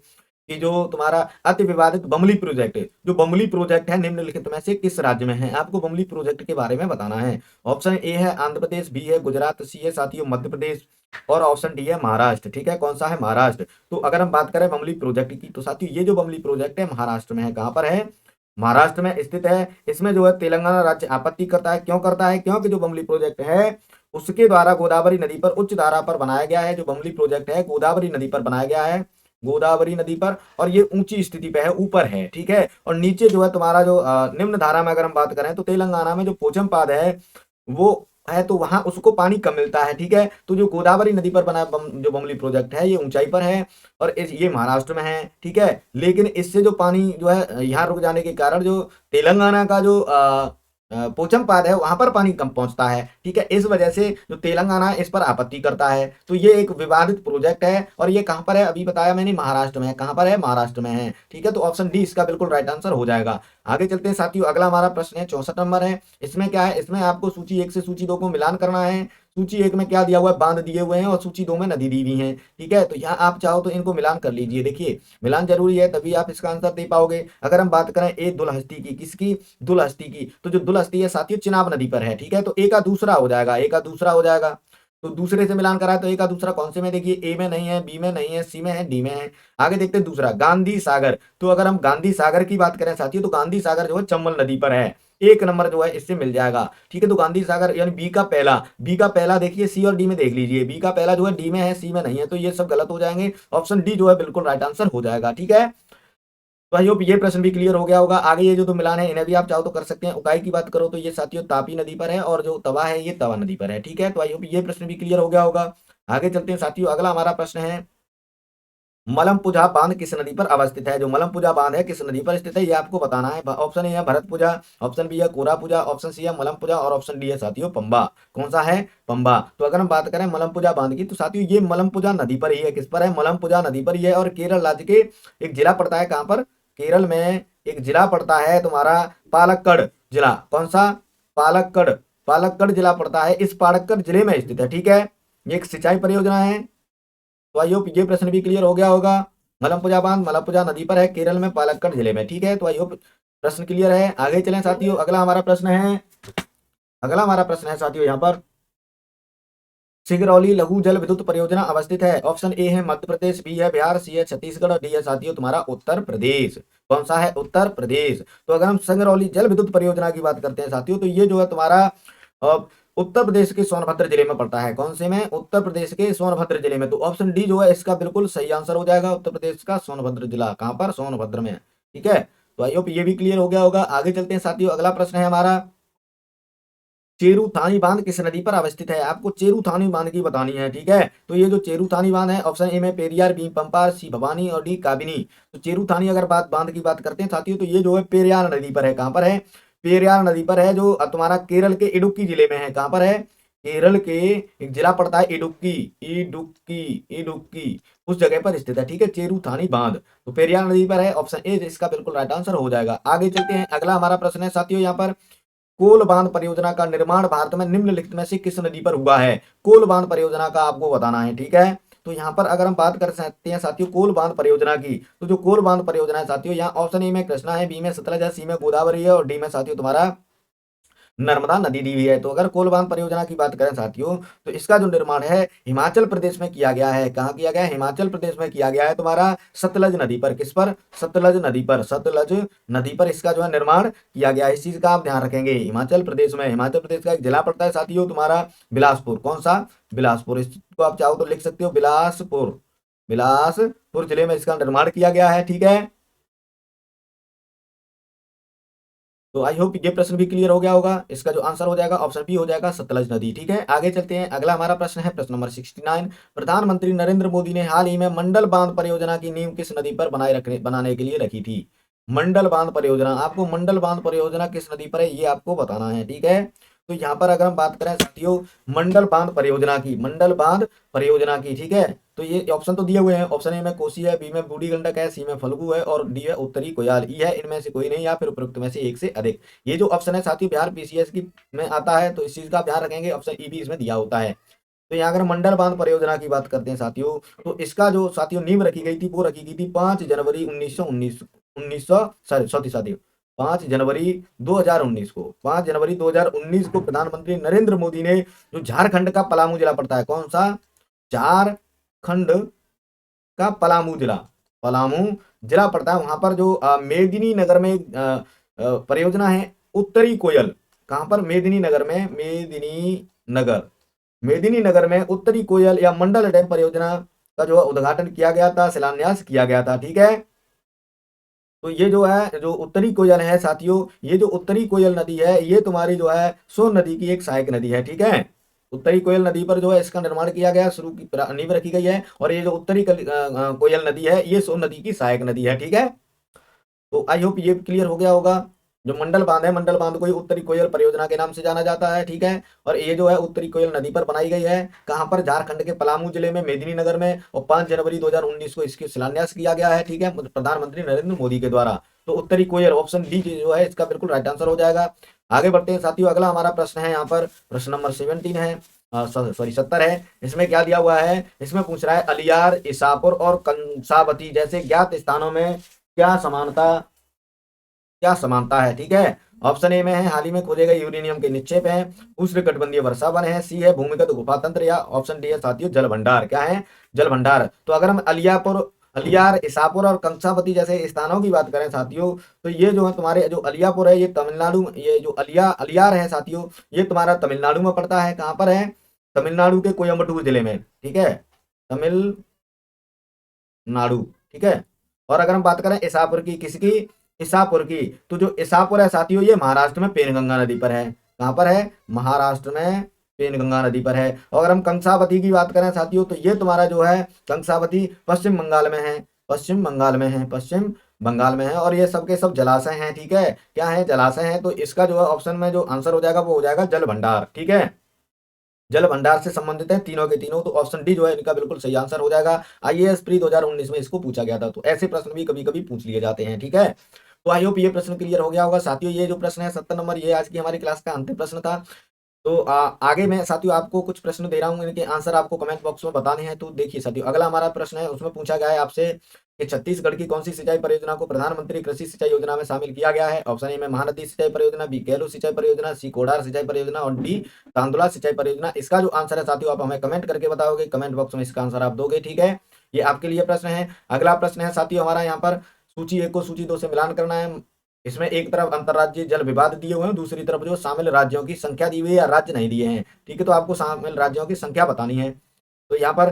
कि जो तुम्हारा अति विवादित बमली प्रोजेक्ट, जो बमली प्रोजेक्ट है निम्नलिखित में से किस राज्य में है, आपको बमली प्रोजेक्ट के बारे में बताना है। ऑप्शन ए है आंध्र प्रदेश, बी है गुजरात, सी है साथियों मध्य प्रदेश और ऑप्शन डी है महाराष्ट्र। ठीक है, कौन सा है? महाराष्ट्र। तो अगर हम बात करें बमली प्रोजेक्ट की तो साथियों ये जो बमली प्रोजेक्ट है महाराष्ट्र में है। कहां पर है? महाराष्ट्र में स्थित है। इसमें जो है तेलंगाना राज्य आपत्ति करता है। क्यों करता है? क्योंकि जो बमली प्रोजेक्ट है उसके द्वारा गोदावरी नदी पर उच्च धारा पर बनाया गया है। जो बमली प्रोजेक्ट है गोदावरी नदी पर बनाया गया है, गोदावरी नदी पर, और ये ऊंची स्थिति पे है, ऊपर है। ठीक है, और नीचे जो है तुम्हारा जो निम्न धारा में अगर हम बात करें तो तेलंगाना में जो पोचमपाद है वो है, तो वहां उसको पानी कम मिलता है। ठीक है, तो जो गोदावरी नदी पर बना जो बमली प्रोजेक्ट है ये ऊंचाई पर है और ये महाराष्ट्र में है। ठीक है, लेकिन इससे जो पानी जो है यहाँ रुक जाने के कारण जो तेलंगाना का जो पोचमपाद है वहां पर पानी कम पहुंचता है। ठीक है, इस वजह से जो तेलंगाना इस पर आपत्ति करता है। तो ये एक विवादित प्रोजेक्ट है और ये कहां पर है? अभी बताया मैंने, महाराष्ट्र में है। कहां पर है? महाराष्ट्र में है। ठीक है, तो ऑप्शन डी इसका बिल्कुल राइट आंसर हो जाएगा। आगे चलते हैं साथियों, अगला हमारा प्रश्न है 64 नंबर है। इसमें क्या है? इसमें आपको सूची 1 से सूची 2 को मिलान करना है। सूची 1 में क्या दिया हुआ है? बांध दिए हुए हैं और सूची 2 में नदी दी हुई है। ठीक है, तो यहाँ आप चाहो तो इनको मिलान कर लीजिए। देखिए मिलान जरूरी है तभी आप इसका आंसर दे पाओगे। अगर हम बात करें ए दुलहस्ती की, किसकी? दुलहस्ती की। तो जो दुलहस्ती है साथियों चिनाब नदी पर है। ठीक है, तो ए का दूसरा हो जाएगा, ए का दूसरा हो जाएगा। तो दूसरे से मिलान करा है तो ए का दूसरा कौन से में? देखिए ए में नहीं है, बी में नहीं है, सी में है, डी में है। आगे देखते हैं दूसरा, गांधी सागर। तो अगर हम गांधी सागर की बात करें साथियों तो गांधी सागर जो है चंबल नदी पर है। एक नंबर जो है इससे मिल जाएगा। ठीक है, तो गांधी सागर यानी बी का पहला देखिए, सी और डी में देख लीजिए। बी का पहला जो है डी में है, सी में नहीं है, तो ये सब गलत हो जाएंगे। ऑप्शन डी जो है बिल्कुल राइट आंसर हो जाएगा। ठीक है, तो आई होप ये प्रश्न भी क्लियर हो गया होगा। आगे ये जो दो मिलान है इन्हें भी आप चाहो तो कर सकते हैं। उकाई की बात करो तो ये साथियों तापी नदी पर है और जो तवा है ये तवा नदी पर है। ठीक है, तो आई होप ये प्रश्न भी क्लियर हो गया होगा। आगे चलते हैं साथियों, अगला हमारा प्रश्न है मलमपुझा बांध किस नदी पर अवस्थित है? जो मलमपुझा बांध है किस नदी पर स्थित है ये आपको बताना है। ऑप्शन ए है भरतपुझा, ऑप्शन बी है कोरापुझा, ऑप्शन सी है मलमपुझा और ऑप्शन डी है साथियों पंबा। कौन सा है? पंबा। तो अगर हम बात करें मलमपुझा बांध की तो साथियों ये मलमपुझा नदी पर ही है। किस पर है? मलमपुझा नदी पर ही है और केरल राज्य के एक जिला पड़ता है। कहां पर? केरल में एक जिला पड़ता है तुम्हारा पालक्कड़ जिला। कौन सा? पालक्कड़। पालक्कड़ जिला पड़ता है, इस पालक्कड़ जिले में स्थित है। ठीक है, ये एक सिंचाई परियोजना है। तो आई होप ये प्रश्न भी क्लियर हो गया होगा। मलमपुझा बांध मलमपुझा नदी पर है, केरल में पालक्कड़ जिले में। ठीक है, तो आई होप प्रश्न क्लियर है। आगे चलें साथियों, अगला हमारा प्रश्न है साथियों यहाँ पर सिंगरौली लघु जल विद्युत परियोजना अवस्थित है। ऑप्शन ए है मध्य प्रदेश, बी है बिहार, सी है छत्तीसगढ़ और डी है साथियों तुम्हारा उत्तर प्रदेश। कौन सा है? उत्तर प्रदेश। तो अगर हम सिंगरौली जल विद्युत परियोजना की बात करते हैं साथियों तो ये जो है तुम्हारा अ, उत्तर प्रदेश के सोनभद्र जिले में पड़ता है। कौन से में? उत्तर प्रदेश के सोनभद्र जिले में। तो ऑप्शन डी जो है इसका बिल्कुल सही आंसर हो जाएगा। उत्तर प्रदेश का सोनभद्र जिला कहां पर? सोनभद्र में। ठीक है, तो आई होप ये भी क्लियर हो गया होगा। आगे चलते हैं साथियों, अगला प्रश्न है हमारा चेरूथानी बांध किस नदी पर अवस्थित है? आपको चेरूथानी बांध की बतानी है। ठीक है, तो ये जो चेरूथानी बांध है ऑप्शन ए में पेरियार, बी पंपा, सी भवानी और डी काबिनी। तो चेरूथानी अगर बांध की बात करते हैं साथियों तो ये जो है पेरियार नदी पर है। कहां पर है? पेरियार नदी पर है, जो तुम्हारा केरल के इडुक्की जिले में है। कहां पर है? केरल के एक जिला पड़ता है इडुक्की, इडुक्की, इडुक्की, उस जगह पर स्थित है। ठीक है, चेरूथानी बांध तो पेरियार नदी पर है। ऑप्शन ए इसका बिल्कुल राइट आंसर हो जाएगा। आगे चलते हैं, अगला हमारा प्रश्न है साथियों यहाँ पर कोल बांध परियोजना का निर्माण भारत में निम्नलिखित में से किस नदी पर हुआ है? कोल बांध परियोजना का आपको बताना है। ठीक है, तो यहाँ पर अगर हम बात कर सकते हैं साथियों कोल बांध परियोजना की तो जो कोल बांध परियोजना है साथियों यहाँ ऑप्शन ए में कृष्णा है, बी में सतलज है, सी में गोदावरी है और डी में साथियों तुम्हारा नर्मदा नदी दी हुई है। तो अगर कोल बांध परियोजना की बात करें साथियों तो इसका जो निर्माण है हिमाचल प्रदेश में किया गया है। कहाँ किया गया है? हिमाचल प्रदेश में किया गया है तुम्हारा सतलज नदी पर। किस पर? सतलज नदी पर। सतलज नदी पर इसका जो है निर्माण किया गया है। इस चीज का आप ध्यान रखेंगे। हिमाचल प्रदेश में, हिमाचल प्रदेश का एक जिला पड़ता है साथियों तुम्हारा बिलासपुर। कौन सा? बिलासपुर। इसको आप चाहो तो लिख सकते हो बिलासपुर। बिलासपुर जिले में इसका निर्माण किया गया है। ठीक है, तो आई होप ये प्रश्न भी क्लियर हो गया होगा। इसका जो आंसर हो जाएगा ऑप्शन बी हो जाएगा सतलज नदी। ठीक है, आगे चलते हैं, अगला हमारा प्रश्न है प्रश्न नंबर 69। प्रधानमंत्री नरेंद्र मोदी ने हाल ही में मंडल बांध परियोजना की नींव किस नदी पर बनाने के लिए रखी थी? मंडल बांध परियोजना, आपको मंडल बांध परियोजना किस नदी पर है ये आपको बताना है। ठीक है, तो यहाँ पर अगर हम बात करें साथियों मंडल बांध परियोजना की, ठीक है, तो ये ऑप्शन तो दिए हुए हैं। ऑप्शन ए में कोसी है, बी में बूढ़ी गंडक है, सी में फल्गु है और डी है उत्तरी कोयाल। ई है इनमें से कोई नहीं या फिर उपरोक्त में से एक से अधिक। ये जो ऑप्शन है साथियों बिहार पीसीएस की में आता है तो इस चीज का ध्यान रखेंगे। ऑप्शन ई भी इसमें दिया होता है। तो यहाँ अगर मंडल बांध परियोजना की बात करते हैं साथियों, तो इसका जो साथियों नींव रखी गई थी वो रखी गई थी 5 जनवरी 1919 सॉरी साथियों 5 जनवरी 2019 को 5 जनवरी 2019 को प्रधानमंत्री नरेंद्र मोदी ने, जो झारखंड का पलामू जिला पड़ता है, कौन सा, झारखंड का पलामू जिला पड़ता है, वहां पर जो मेदिनी नगर में परियोजना है उत्तरी कोयल। कहां पर, मेदिनी नगर में, मेदिनी नगर में उत्तरी कोयल या मंडल डैम परियोजना का जो उद्घाटन किया गया था, शिलान्यास किया गया था। ठीक है, तो ये जो है, जो उत्तरी कोयल है साथियों, ये जो उत्तरी कोयल नदी है, ये तुम्हारी जो है सोन नदी की एक सहायक नदी है। ठीक है, उत्तरी कोयल नदी पर जो है इसका निर्माण किया गया, शुरू की नींव रखी गई है, और ये जो उत्तरी कोयल नदी है, ये सोन नदी की सहायक नदी है। ठीक है, तो आई होप ये क्लियर हो गया होगा। जो मंडल बांध है, मंडल बांध को ही उत्तरी कोयल परियोजना के नाम से जाना जाता है। ठीक है, और ये जो है उत्तरी कोयल नदी पर बनाई गई है, कहां पर, झारखंड के पलामू जिले में, मेदिनीनगर में, और 5 जनवरी 2019 को इसकी शिलान्यास किया गया है। ठीक है, प्रधानमंत्री नरेंद्र मोदी के द्वारा। तो उत्तरी कोयल ऑप्शन डी जो है इसका बिल्कुल राइट आंसर हो जाएगा। आगे बढ़ते हैं साथियों, अगला हमारा प्रश्न है यहाँ पर, प्रश्न नंबर 17 है, सॉरी 70 है। इसमें क्या दिया हुआ है, इसमें पूछ रहा है अलियार, इसापुर और कंसाबती जैसे ज्ञात स्थानों में क्या समानता है। ठीक है, ऑप्शन ए में है हाल ही में खोजे गए यूरेनियम के निक्षेप हैं, उष्णकटिबंधीय वर्षा वन है, सी है भूमिगत गुफा तंत्र, या ऑप्शन डी है साथियों जल भंडार। क्या है, जल भंडार। तो अगर हम अलियार, इसापुर और कंसाबती जैसे स्थानों की बात करें साथियों, तो ये जो है तुम्हारे, जो अलियापुर है ये तमिलनाडु, ये जो अलियार है साथियों, ये तुम्हारा तमिलनाडु में पड़ता है। कहाँ पर है, तमिलनाडु के कोयम्बटूर जिले में। ठीक है, तमिलनाडु। ठीक है, और अगर हम बात करें इसापुर की, किसकी, इसापुर की, तो जो इसापुर है साथियों ये महाराष्ट्र में पेनगंगा नदी पर है। कहां पर है, महाराष्ट्र में पेनगंगा नदी पर है। और अगर हम कंसावती की बात करें साथियों, तो ये तुम्हारा जो है कंसावती पश्चिम बंगाल में है, पश्चिम बंगाल में है, और ये सबके सब जलाशय हैं। ठीक है, क्या है, जलाशय हैं। तो इसका जो है ऑप्शन में जो आंसर हो जाएगा वो हो जाएगा जल भंडार। ठीक है, जल भंडार से संबंधित है तीनों के तीनों, तो ऑप्शन डी जो है इनका बिल्कुल सही आंसर हो जाएगा। आईएएस प्री 2019 में इसको पूछा गया था, तो ऐसे प्रश्न भी कभी कभी पूछ लिए जाते हैं। ठीक है, तो आई होप ये प्रश्न क्लियर हो गया होगा साथियों। ये जो प्रश्न है 70 नंबर, ये आज की हमारी क्लास का अंतिम प्रश्न था। तो आगे मैं साथियों आपको कुछ प्रश्न दे रहा हूँ, इनके आंसर आपको कमेंट बॉक्स में बताने हैं। तो देखिए साथियों, अगला हमारा प्रश्न है, उसमें पूछा गया है आपसे कि छत्तीसगढ़ की कौन सी सिंचाई परियोजना को प्रधानमंत्री कृषि सिंचाई योजना में शामिल किया गया है। ऑप्शन ए में महानदी सिंचाई परियोजना, बी केलू सिंचाई परियोजना, सी कोडार सिंचाई परियोजना, और डी तांदुला सिंचाई परियोजना। इसका जो आंसर है साथियों आप हमें कमेंट करके बताओगे, कमेंट बॉक्स में इसका आंसर आप दोगे। ठीक है, ये आपके लिए प्रश्न है। अगला प्रश्न है साथियों हमारा यहाँ पर, सूची 1 को सूची 2 से मिलान करना है। इसमें एक तरफ अंतर्राज्यीय जल विवाद दिए हुए हैं, दूसरी तरफ जो शामिल राज्यों की संख्या दी हुई है या राज्य नहीं दिए हैं। ठीक है, तो आपको शामिल राज्यों की संख्या बतानी है। तो यहाँ पर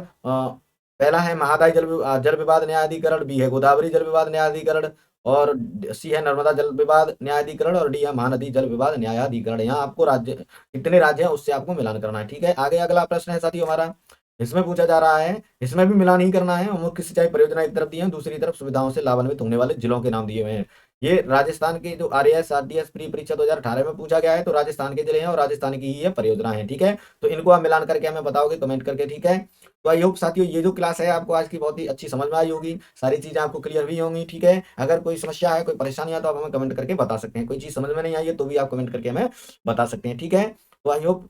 पहला है महादाई जल विवाद न्यायाधिकरण, बी है गोदावरी जल विवाद न्यायाधिकरण, और सी है नर्मदा जल विवाद न्यायाधिकरण, और डी है महानदी जल विवाद न्यायाधिकरण। यहाँ आपको राज्य कितने राज्य हैं उससे आपको मिलान करना है। ठीक है, आगे अगला प्रश्न है साथियों हमारा, इसमें पूछा जा रहा है, इसमें भी मिलान ही करना है। मुख्य सिंचाई परियोजना एक तरफ दी है, दूसरी तरफ सुविधाओं से लाभान्वित होने वाले जिलों के नाम दिए हुए हैं। ये राजस्थान के जो आरएएस आरडीएस प्री परीक्षा 2018 में पूछा गया है, तो राजस्थान के जिले हैं और राजस्थान की ही ये परियोजना है। ठीक है, तो इनको आप मिलान करके हमें बताओगे कमेंट करके। ठीक है, तो आई होप साथियों ये जो क्लास है आपको आज की बहुत ही अच्छी समझ में आई होगी, सारी चीजें आपको क्लियर भी होंगी। ठीक है, अगर कोई समस्या है, कोई परेशानी है, तो आप हमें कमेंट करके बता सकते हैं। कोई चीज समझ में नहीं आई है तो भी आप कमेंट करके हमें बता सकते हैं। ठीक है, तो आई होप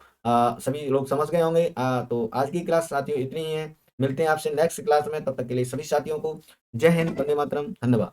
सभी लोग समझ गए होंगे। तो आज की क्लास साथियों इतनी ही है, मिलते हैं आपसे नेक्स्ट क्लास में, तब तक के लिए सभी साथियों को जय हिंद, वंदे मातरम, धन्यवाद।